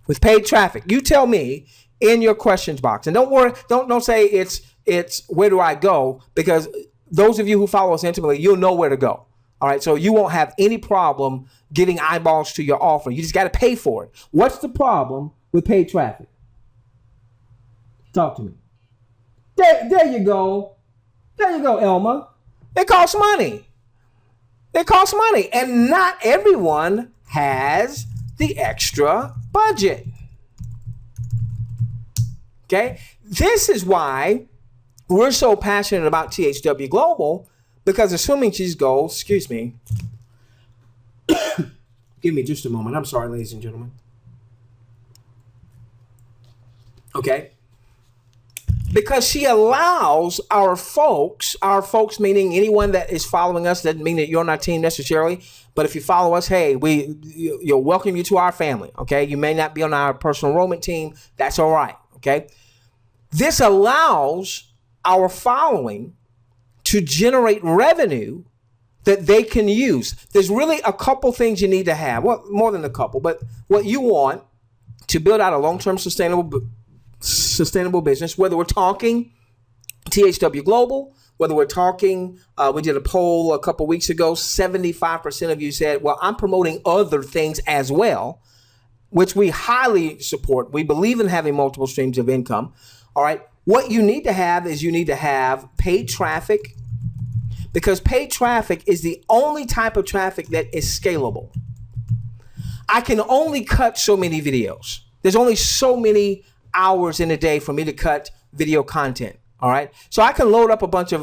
with paid traffic? You tell me in your questions box. And don't worry, don't say it's where do I go, because those of you who follow us intimately, you'll know where to go. All right, so you won't have any problem getting eyeballs to your offer. You just got to pay for it. What's the problem with paid traffic? Talk to me. There you go. There you go, Elma. It costs money. It costs money. And not everyone has the extra budget. Okay? This is why we're so passionate about THW Global, Because assuming she's gold, excuse me. Give me just a moment. I'm sorry, ladies and gentlemen. Okay. Because she allows our folks meaning anyone that is following us, doesn't mean that you're on our team necessarily, but if you follow us, hey, you'll welcome you to our family, okay? You may not be on our personal enrollment team. That's all right, okay? This allows our following to generate revenue that they can use. There's really a couple things you need to have. Well, more than a couple, but what you want to build out a long-term sustainable business, whether we're talking THW Global, whether we're talking, we did a poll a couple weeks ago, 75% of you said, well, I'm promoting other things as well, which we highly support. We believe in having multiple streams of income. All right. What you need to have is you need to have paid traffic, because paid traffic is the only type of traffic that is scalable. I can only cut so many videos. There's only so many hours in a day for me to cut video content. All right. So I can load up a bunch of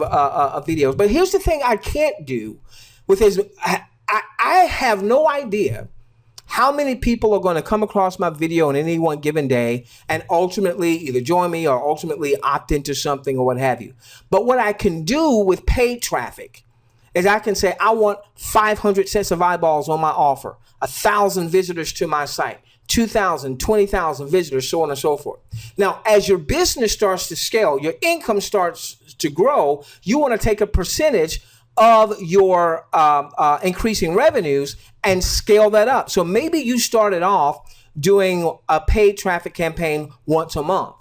videos. But here's the thing I can't do with this. I have no idea how many people are going to come across my video on any one given day and ultimately either join me or ultimately opt into something or what have you. But what I can do with paid traffic is I can say, I want 500 sets of eyeballs on my offer, 1,000 visitors to my site, 2,000, 20,000 visitors, so on and so forth. Now, as your business starts to scale, your income starts to grow, you want to take a percentage of your increasing revenues and scale that up. So maybe you started off doing a paid traffic campaign once a month,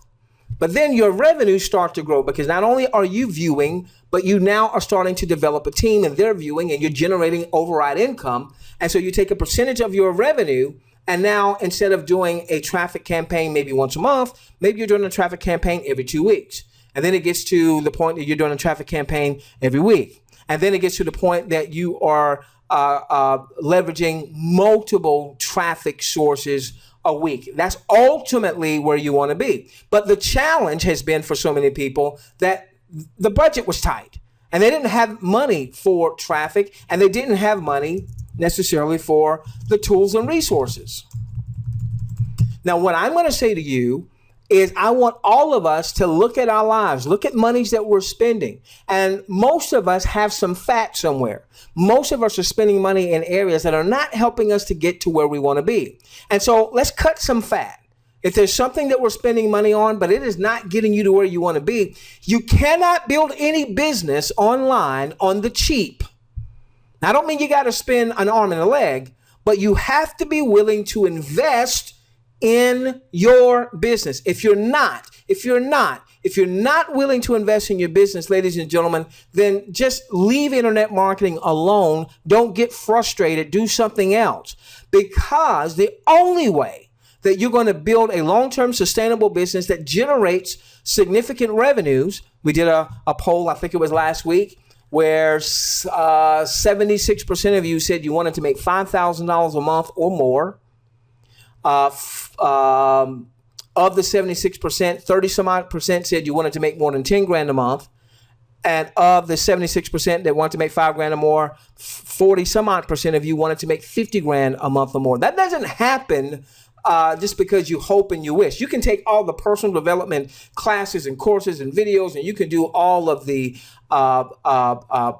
but then your revenues start to grow because not only are you viewing, but you now are starting to develop a team and they're viewing and you're generating override income. And so you take a percentage of your revenue. And now, instead of doing a traffic campaign maybe once a month, maybe you're doing a traffic campaign every 2 weeks. And then it gets to the point that you're doing a traffic campaign every week. And then it gets to the point that you are leveraging multiple traffic sources a week. That's ultimately where you want to be. But the challenge has been for so many people that the budget was tight. And they didn't have money for traffic. And they didn't have money necessarily for the tools and resources. Now, what I'm going to say to you is I want all of us to look at our lives, look at monies that we're spending. And most of us have some fat somewhere. Most of us are spending money in areas that are not helping us to get to where we want to be. And so let's cut some fat. If there's something that we're spending money on, but it is not getting you to where you want to be, you cannot build any business online on the cheap. Now, I don't mean you got to spend an arm and a leg, but you have to be willing to invest in your business. If you're not willing to invest in your business, ladies and gentlemen, then just leave internet marketing alone. Don't get frustrated. Do something else, because the only way that you're going to build a long-term sustainable business that generates significant revenues. We did a poll, I think it was last week, where 76% of you said you wanted to make $5,000 a month or more. Of the 76%, 30 some odd percent said you wanted to make more than 10 grand a month. And of the 76% that wanted to make $5,000 or more, 40 some odd percent of you wanted to make 50 grand a month or more. That doesn't happen just because you hope and you wish. You can take all the personal development classes and courses and videos, and you can do all of the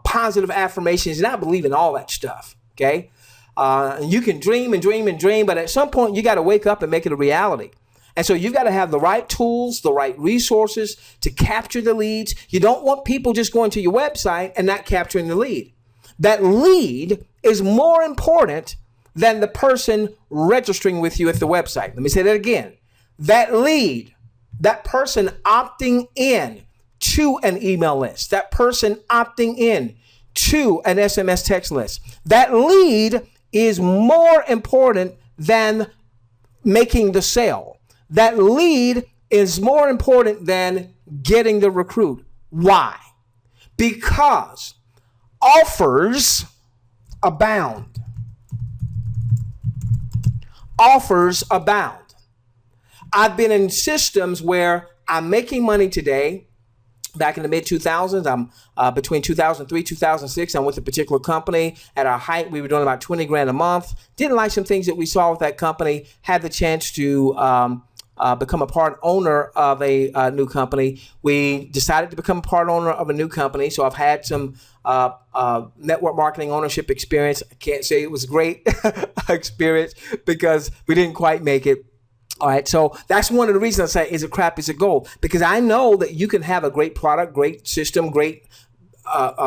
positive affirmations, and I believe in all that stuff, okay? And you can dream and dream and dream, but at some point you got to wake up and make it a reality. And so you've got to have the right tools, the right resources to capture the leads. You don't want people just going to your website and not capturing the lead. That lead is more important than the person registering with you at the website. Let me say that again. That lead, that person opting in to an email list, that person opting in to an SMS text list, that lead is more important than making the sale. That lead is more important than getting the recruit. Why? Because offers abound. Offers abound. I've been in systems where I'm making money today, back in the mid 2000s. I'm between 2003, 2006. I'm with a particular company. At our height, we were doing about 20 grand a month. Didn't like some things that we saw with that company. Had the chance to become a part owner of a new company. We decided to become a part owner of a new company. So I've had some network marketing ownership experience. I can't say it was great experience because we didn't quite make it. All right, so that's one of the reasons I say, is it crap, is it gold? Because I know that you can have a great product, great system, great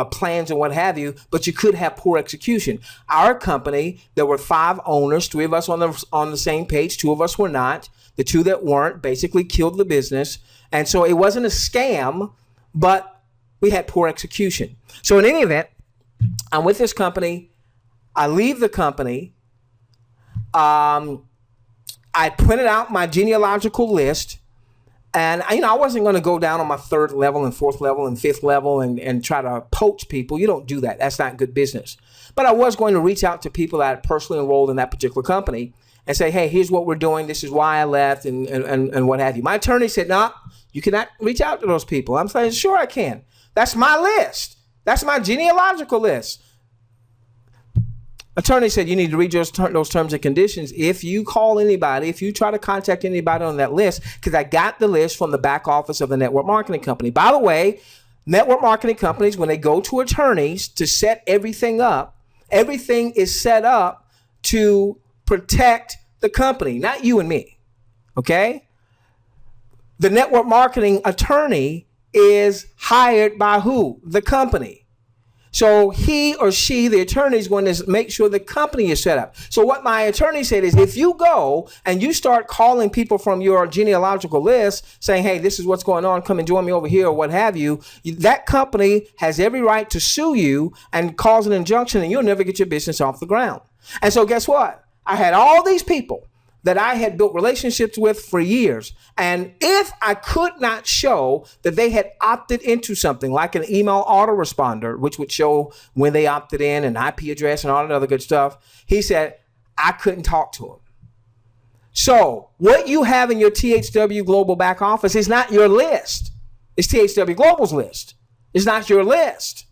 plans and what have you, but you could have poor execution. Our company, there were 5 owners, 3 of us on the same page, 2 of us were not. The 2 that weren't basically killed the business. And so it wasn't a scam, but we had poor execution. So in any event, I'm with this company. I leave the company. I printed out my genealogical list, and I wasn't going to go down on my 3rd level and 4th level and 5th level and try to poach people. You don't do that. That's not good business. But I was going to reach out to people that had personally enrolled in that particular company and say, hey, here's what we're doing. This is why I left and what have you. My attorney said, no, you cannot reach out to those people. I'm saying, sure I can. That's my list. That's my genealogical list. Attorney said you need to read those terms and conditions. If you call anybody, if you try to contact anybody on that list, because I got the list from the back office of the network marketing company. By the way, network marketing companies, when they go to attorneys to set everything up, everything is set up to protect the company, not you and me. Okay? The network marketing attorney is hired by who? The company. So he or she, the attorney, is going to make sure the company is set up. So what my attorney said is, if you go and you start calling people from your genealogical list saying, hey, this is what's going on, come and join me over here or what have you, that company has every right to sue you and cause an injunction, and you'll never get your business off the ground. And so guess what? I had all these people that I had built relationships with for years. And if I could not show that they had opted into something like an email autoresponder, which would show when they opted in and IP address and all that other good stuff, he said, I couldn't talk to them. So what you have in your THW Global back office is not your list. It's THW Global's list. It's not your list.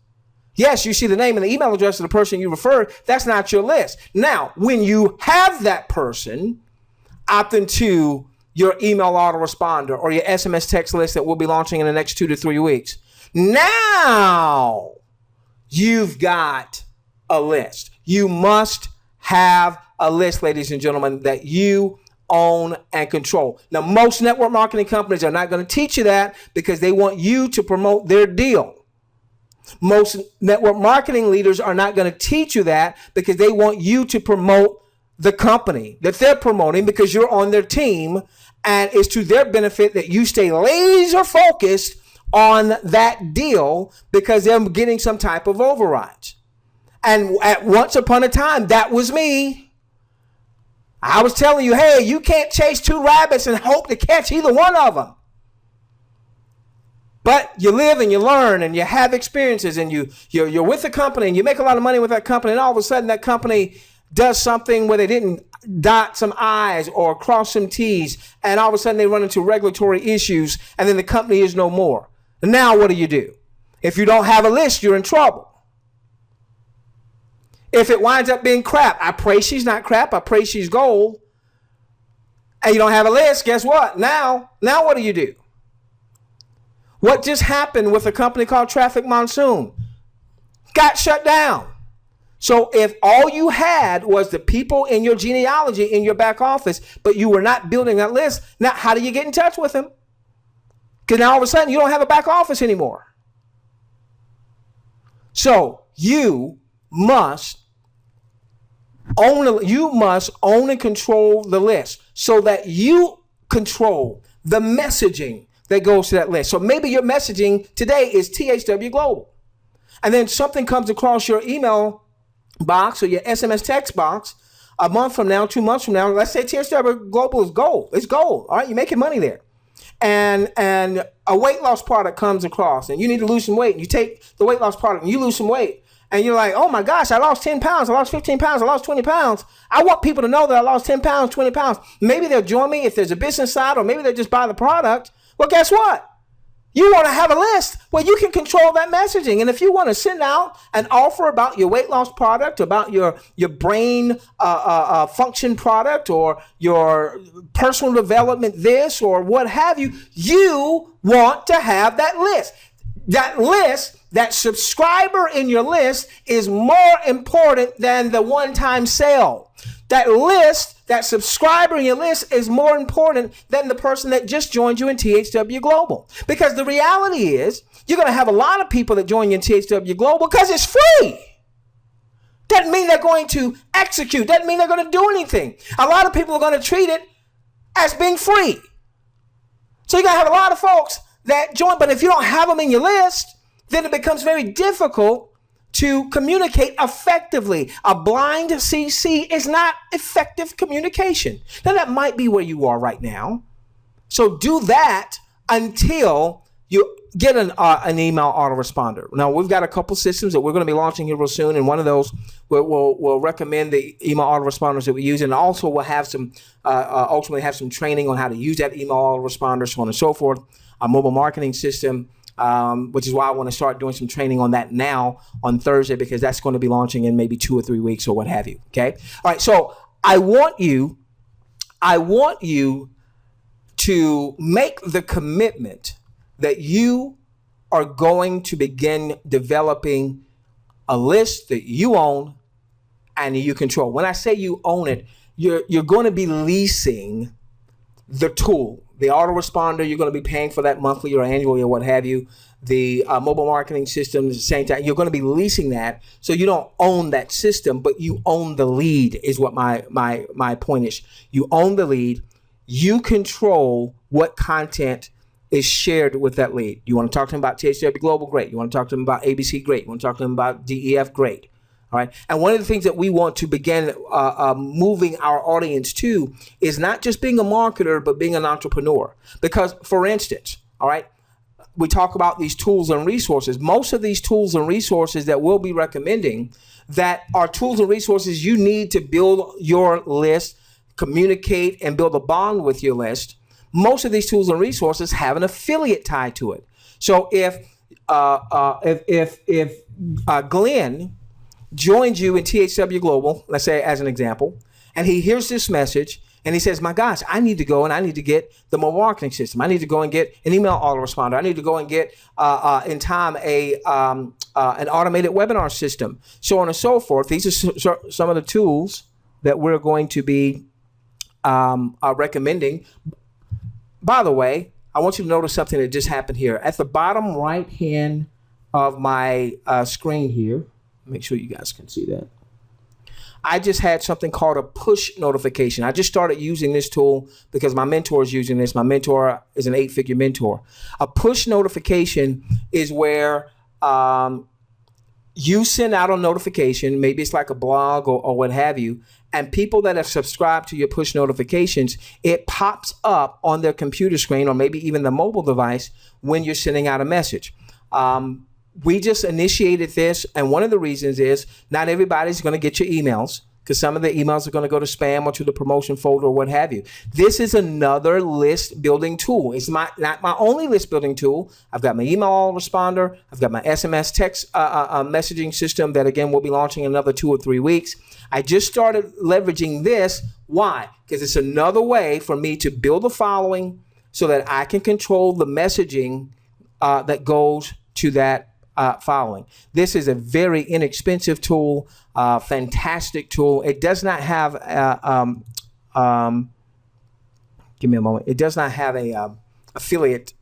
Yes, you see the name and the email address of the person you referred. That's not your list. Now, when you have that person opt into your email autoresponder or your SMS text list that we'll be launching in the next 2 to 3 weeks, now you've got a list. You must have a list, ladies and gentlemen, that you own and control. Now, most network marketing companies are not going to teach you that because they want you to promote their deal. Most network marketing leaders are not going to teach you that because they want you to promote the company that they're promoting because you're on their team, and it's to their benefit that you stay laser focused on that deal because they're getting some type of overrides. And at once upon a time, that was me. I was telling you, hey, you can't chase 2 rabbits and hope to catch either one of them. But you live and you learn and you have experiences, and you're with a company and you make a lot of money with that company, and all of a sudden that company does something where they didn't dot some I's or cross some T's, and all of a sudden they run into regulatory issues, and then the company is no more. And now what do? If you don't have a list, you're in trouble. If it winds up being crap, I pray she's not crap, I pray she's gold, and you don't have a list, guess what? Now what do? What just happened with a company called Traffic Monsoon? Got shut down. So if all you had was the people in your genealogy in your back office, but you were not building that list, now how do you get in touch with them? Because now all of a sudden you don't have a back office anymore. So you must own and control the list so that you control the messaging that goes to that list. So maybe your messaging today is THW Global, and then something comes across your email box or your SMS text box a month from now, 2 months from now. Let's say THW Global is gold. It's gold. All right, you're making money there. And a weight loss product comes across, and you need to lose some weight. And you take the weight loss product and you lose some weight. And you're like, oh my gosh, I lost 10 pounds. I lost 15 pounds. I lost 20 pounds. I want people to know that I lost 10 pounds, 20 pounds. Maybe they'll join me if there's a business side, or maybe they'll just buy the product. Well, guess what? You want to have a list where you can control that messaging. And if you want to send out an offer about your weight loss product, about your brain function product, or your personal development this, or what have you, you want to have that list. That list, that subscriber in your list is more important than the one-time sale. That list, that subscriber in your list is more important than the person that just joined you in THW Global. Because the reality is, you're going to have a lot of people that join you in THW Global because it's free. Doesn't mean they're going to execute. Doesn't mean they're going to do anything. A lot of people are going to treat it as being free. So you're going to have a lot of folks that join, but if you don't have them in your list, then it becomes very difficult to communicate effectively. A blind CC is not effective communication. Now, that might be where you are right now. So do that until you get an email autoresponder. Now, we've got a couple systems that we're going to be launching here real soon, and one of those will recommend the email autoresponders that we use, and also we'll have some ultimately have some training on how to use that email autoresponder, so on and so forth. A mobile marketing system, which is why I want to start doing some training on that now on Thursday, because that's going to be launching in maybe 2 or 3 weeks or what have you. Okay. All right. So I want you to make the commitment that you are going to begin developing a list that you own and you control. When I say you own it, you're going to be leasing the tool. The autoresponder, you're going to be paying for that monthly or annually or what have you. The mobile marketing system, the same time, you're going to be leasing that. So you don't own that system, but you own the lead is what my point is. You own the lead. You control what content is shared with that lead. You want to talk to them about THW Global? Great. You want to talk to them about ABC? Great. You want to talk to them about DEF? Great. All right. And one of the things that we want to begin moving our audience to is not just being a marketer, but being an entrepreneur. Because, for instance, all right, we talk about these tools and resources. Most of these tools and resources that we'll be recommending that are tools and resources you need to build your list, communicate, and build a bond with your list. Most of these tools and resources have an affiliate tie to it. So if Glenn joins you in THW Global, let's say as an example, and he hears this message and he says, my gosh, I need to go and I need to get the mobile marketing system. I need to go and get an email autoresponder. I need to go and get in time an automated webinar system, so on and so forth. These are some of the tools that we're going to be recommending. By the way, I want you to notice something that just happened here. At the bottom right hand of my screen here, make sure you guys can see that. I just had something called a push notification. I just started using this tool because my mentor is using this. My mentor is an 8-figure mentor. A push notification is where you send out a notification. Maybe it's like a blog or what have you. And people that have subscribed to your push notifications, it pops up on their computer screen or maybe even the mobile device when you're sending out a message. We just initiated this, and one of the reasons is not everybody's going to get your emails because some of the emails are going to go to spam or to the promotion folder or what have you. This is another list building tool. It's not my only list building tool. I've got my email autoresponder. I've got my SMS text messaging system that, again, we'll be launching in another 2 or 3 weeks. I just started leveraging this. Why? Because it's another way for me to build a following so that I can control the messaging that goes to that following. This is a very inexpensive tool, fantastic tool. It does not have give me a moment. It does not have a affiliate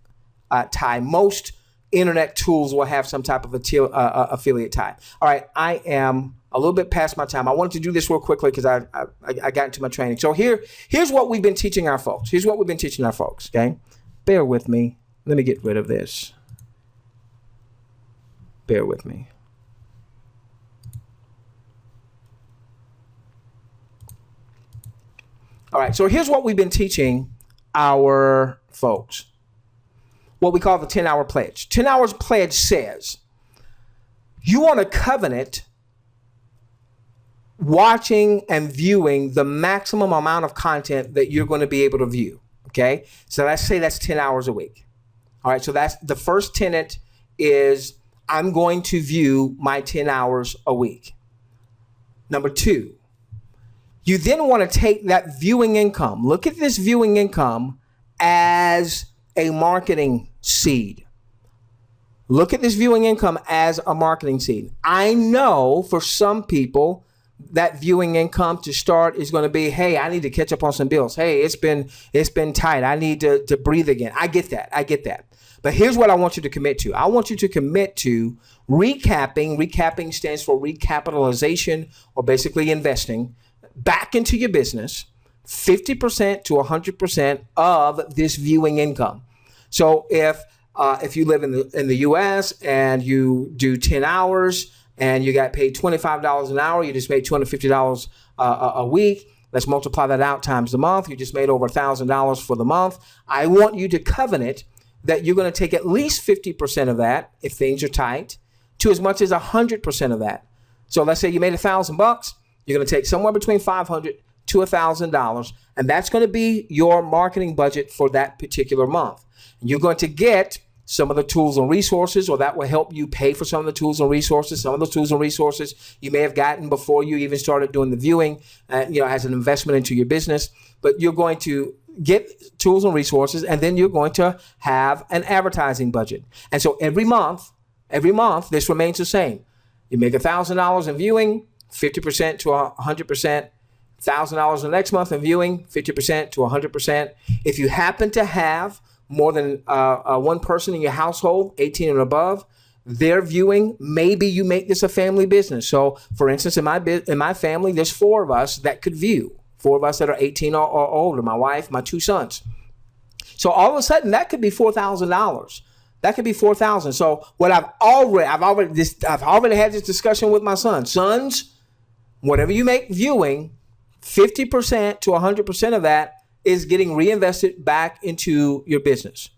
tie. Most internet tools will have some type of affiliate tie. All right, I am a little bit past my time. I wanted to do this real quickly because I got into my training. So here's what we've been teaching our folks. Okay, bear with me. Let me get rid of this. Bear with me. All right, so here's what we've been teaching our folks. What we call the 10-hour pledge. 10 hours pledge says you want a covenant watching and viewing the maximum amount of content that you're going to be able to view. Okay, so let's say that's 10 hours a week. All right, so that's the first tenet is I'm going to view my 10 hours a week. Number two, you then want to take that viewing income. Look at this viewing income as a marketing seed. Look at this viewing income as a marketing seed. I know for some people that viewing income to start is going to be, hey, I need to catch up on some bills. Hey, it's been tight. I need to breathe again. I get that. But here's what I want you to commit to. I want you to commit to recapping. Recapping stands for recapitalization, or basically investing back into your business 50% to 100% of this viewing income. So if you live in the U.S. and you do 10 hours and you got paid $25 an hour, you just made $250 a week. Let's multiply that out times the month. You just made over $1,000 for the month. I want you to covenant that you're going to take at least 50% of that if things are tight, to as much as 100% of that. So let's say you made $1,000. You're going to take somewhere between $500 to $1,000, and that's going to be your marketing budget for that particular month. And you're going to get some of the tools and resources, or that will help you pay for some of the tools and resources. Some of the tools and resources you may have gotten before you even started doing the viewing, as an investment into your business. But you're going to get tools and resources, and then you're going to have an advertising budget. And so every month, this remains the same. You make $1,000 in viewing, 50% to 100%. $1,000 the next month in viewing, 50% to 100%. If you happen to have more than one person in your household, 18 and above, their viewing, maybe you make this a family business. So for instance, in my family, there's 4 of us that could view. 4 of us that are 18 or older, my wife, my 2 sons. So all of a sudden that could be $4,000. That could be $4,000. So what I've already had this discussion with my son. Sons, whatever you make viewing, 50% to 100% of that is getting reinvested back into your business,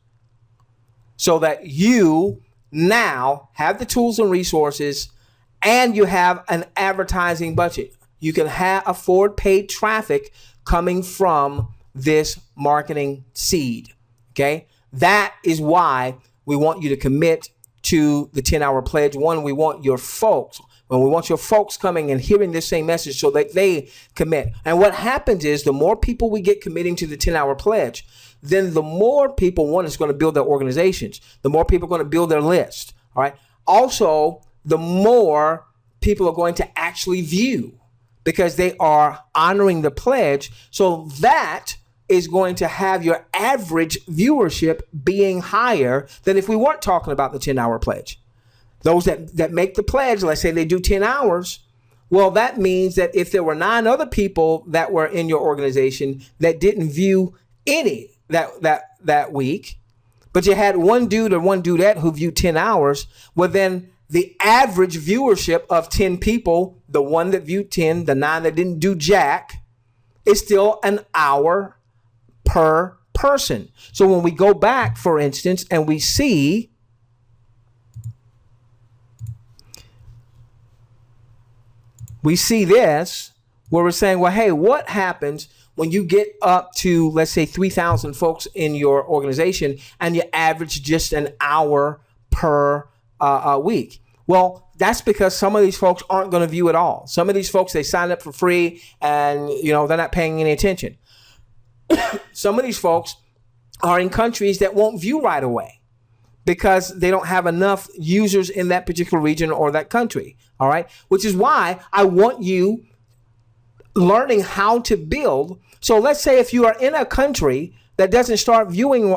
so that you now have the tools and resources, and you have an advertising budget. You can afford paid traffic coming from this marketing seed. Okay. That is why we want you to commit to the 10-hour pledge. One, we want your folks coming and hearing this same message so that they commit. And what happens is the more people we get committing to the 10-hour pledge, then the more people, one, is going to build their organizations. The more people are going to build their list. All right. Also, the more people are going to actually view, because they are honoring the pledge. So that is going to have your average viewership being higher than if we weren't talking about the 10-hour pledge. Those that make the pledge, let's say they do 10 hours. Well, that means that if there were 9 other people that were in your organization that didn't view any that week, but you had one dude or one dudette who viewed 10 hours, well, then the average viewership of 10 people, the one that viewed 10, the 9 that didn't do jack, is still an hour per person. So when we go back, for instance, and we see this where we're saying, well, hey, what happens when you get up to, let's say, 3,000 folks in your organization and you average just an hour per week? Well, that's because some of these folks aren't going to view at all. Some of these folks, they sign up for free and, they're not paying any attention. Some of these folks are in countries that won't view right away because they don't have enough users in that particular region or that country. All right. Which is why I want you learning how to build. So let's say if you are in a country that doesn't start viewing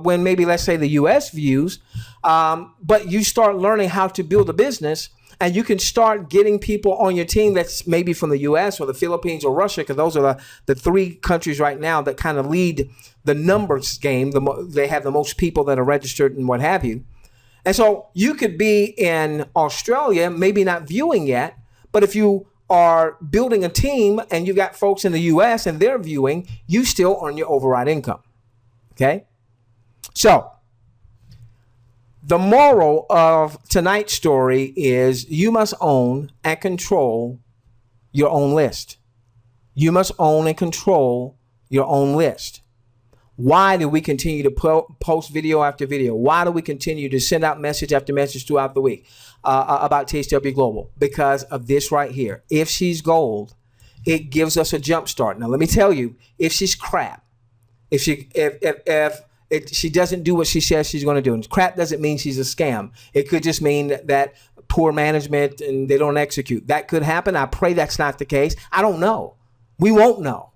when maybe, let's say, the U.S. views, but you start learning how to build a business, and you can start getting people on your team that's maybe from the U.S. or the Philippines or Russia, because those are the 3 countries right now that kind of lead the numbers game. They have the most people that are registered and what have you. And so you could be in Australia, maybe not viewing yet, but if you are building a team and you got folks in the U.S. and they're viewing, you still earn your override income. Okay? So the moral of tonight's story is you must own and control your own list. You must own and control your own list. Why do we continue to post video after video? Why do we continue to send out message after message throughout the week about THW Global? Because of this right here. If she's gold, it gives us a jump start. Now, let me tell you, if she's crap, if she doesn't do what she says she's going to do, and crap doesn't mean she's a scam. It could just mean that poor management and they don't execute. That could happen. I pray that's not the case. I don't know. We won't know.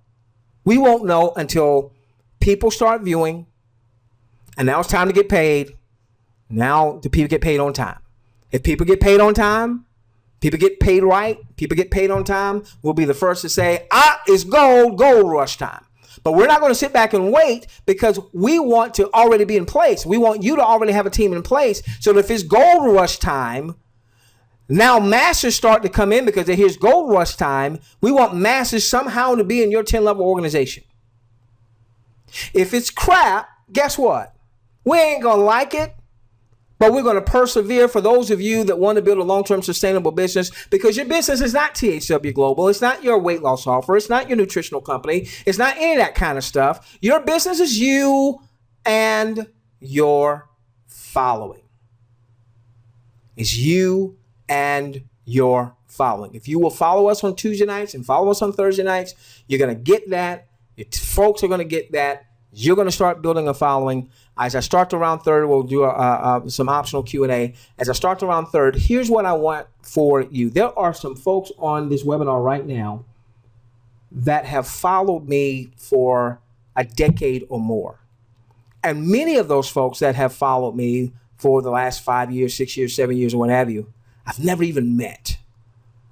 We won't know until people start viewing, and now it's time to get paid. Now the people get paid on time. If people get paid on time, people get paid right, people get paid on time, we'll be the first to say, it's gold rush time. But we're not going to sit back and wait, because we want to already be in place. We want you to already have a team in place, so that if it's gold rush time, now masses start to come in because here's gold rush time. We want masses somehow to be in your 10-level organization. If it's crap, guess what? We ain't going to like it, but we're going to persevere for those of you that want to build a long-term sustainable business, because your business is not THW Global. It's not your weight loss offer. It's not your nutritional company. It's not any of that kind of stuff. Your business is you and your following. It's you and your following. If you will follow us on Tuesday nights and follow us on Thursday nights, you're going to get that. Your folks are going to get that. You're going to start building a following. As I start to round third, we'll do some optional Q&A. As I start to round third, here's what I want for you. There are some folks on this webinar right now that have followed me for a decade or more. And many of those folks that have followed me for the last 5 years, 6 years, 7 years, or what have you, I've never even met.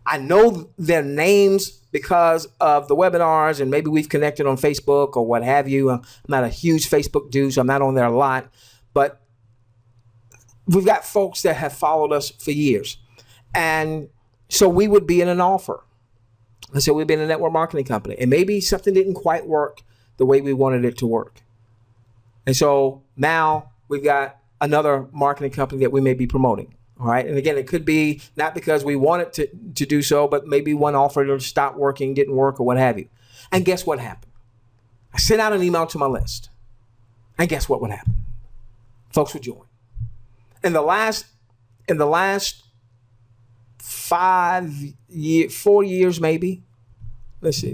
I know their names because of the webinars, and maybe we've connected on Facebook or what have you. I'm not a huge Facebook dude, so I'm not on there a lot. But we've got folks that have followed us for years. And so we would be in an offer. Let's say we've been a network marketing company, and maybe something didn't quite work the way we wanted it to work. And so now we've got another marketing company that we may be promoting. All right. And again, it could be not because we wanted to do so, but maybe one offer to stop working, didn't work, or what have you. And guess what happened? I sent out an email to my list. And guess what would happen? Folks would join. In the last 4 years, maybe. Let's see.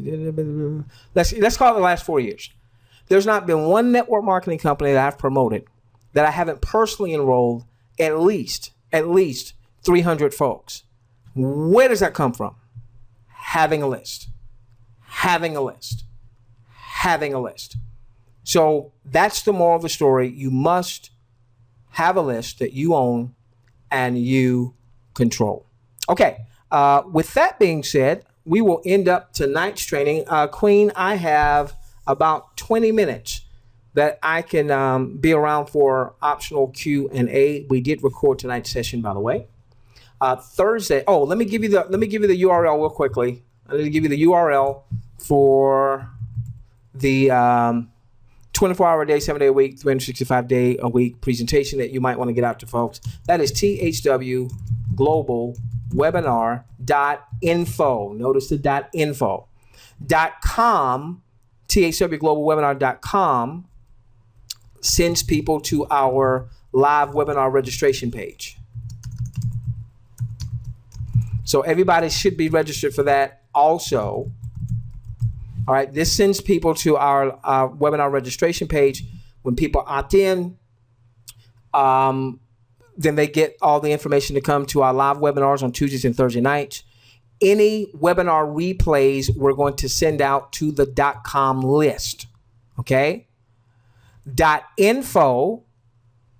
Let's call it the last 4 years. There's not been one network marketing company that I've promoted that I haven't personally enrolled at least 300 folks. Where does that come from? Having a list. So that's the moral of the story. You must have a list that you own and you control. Okay. With that being said, we will end up tonight's training. Queen, I have about 20 minutes that I can be around for optional Q&A. We did record tonight's session, by the way. Thursday. Oh, let me give you the URL real quickly. I'm going to give you the URL for the 24-hour a day, 7-day a week, 365-day a week presentation that you might want to get out to folks. That is THW Global Webinar.info. Notice the .info. .com. THWGlobalWebinar.com sends people to our live webinar registration page. So everybody should be registered for that also. All right, this sends people to our webinar registration page. When people opt in, then they get all the information to come to our live webinars on Tuesdays and Thursday nights. Any webinar replays we're going to send out to the .com list, okay? .info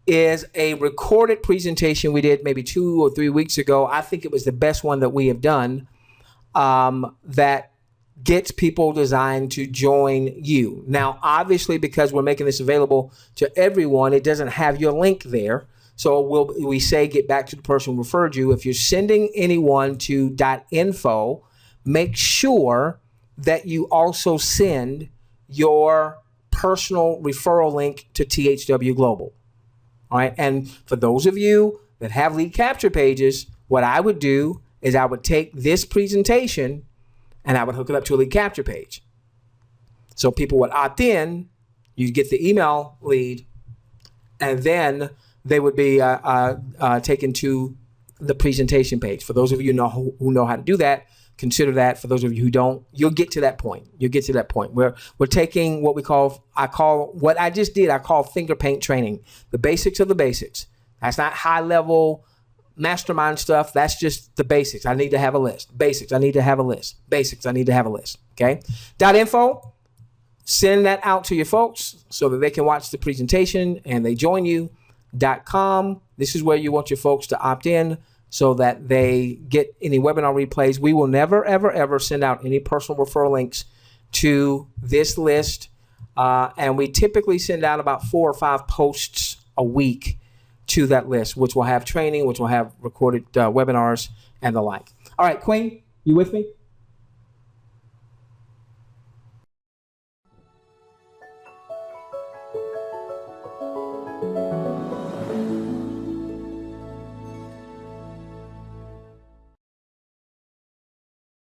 is a recorded presentation we did maybe 2 or 3 weeks ago. I think it was the best one that we have done that gets people designed to join you. Now, obviously, because we're making this available to everyone, it doesn't have your link there. So we say get back to the person who referred you. If you're sending anyone to .info, make sure that you also send your personal referral link to THW Global. All right. And for those of you that have lead capture pages, what I would do is I would take this presentation and I would hook it up to a lead capture page. So people would opt in You get the email lead, and then they would be taken to the presentation page. For those of you who know how to do that, consider that. For those of you who don't, you'll get to that point. We're taking what I call finger paint training, the basics of the basics. That's not high level mastermind stuff. That's just the basics. I need to have a list. Basics. I need to have a list. Basics. I need to have a list. Okay. .info. Send that out to your folks so that they can watch the presentation and they join you. .com. This is where you want your folks to opt in so that they get any webinar replays. We will never, ever, ever send out any personal referral links to this list. And we typically send out about 4 or 5 posts a week to that list, which will have training, which will have recorded webinars and the like. All right, Queen, you with me?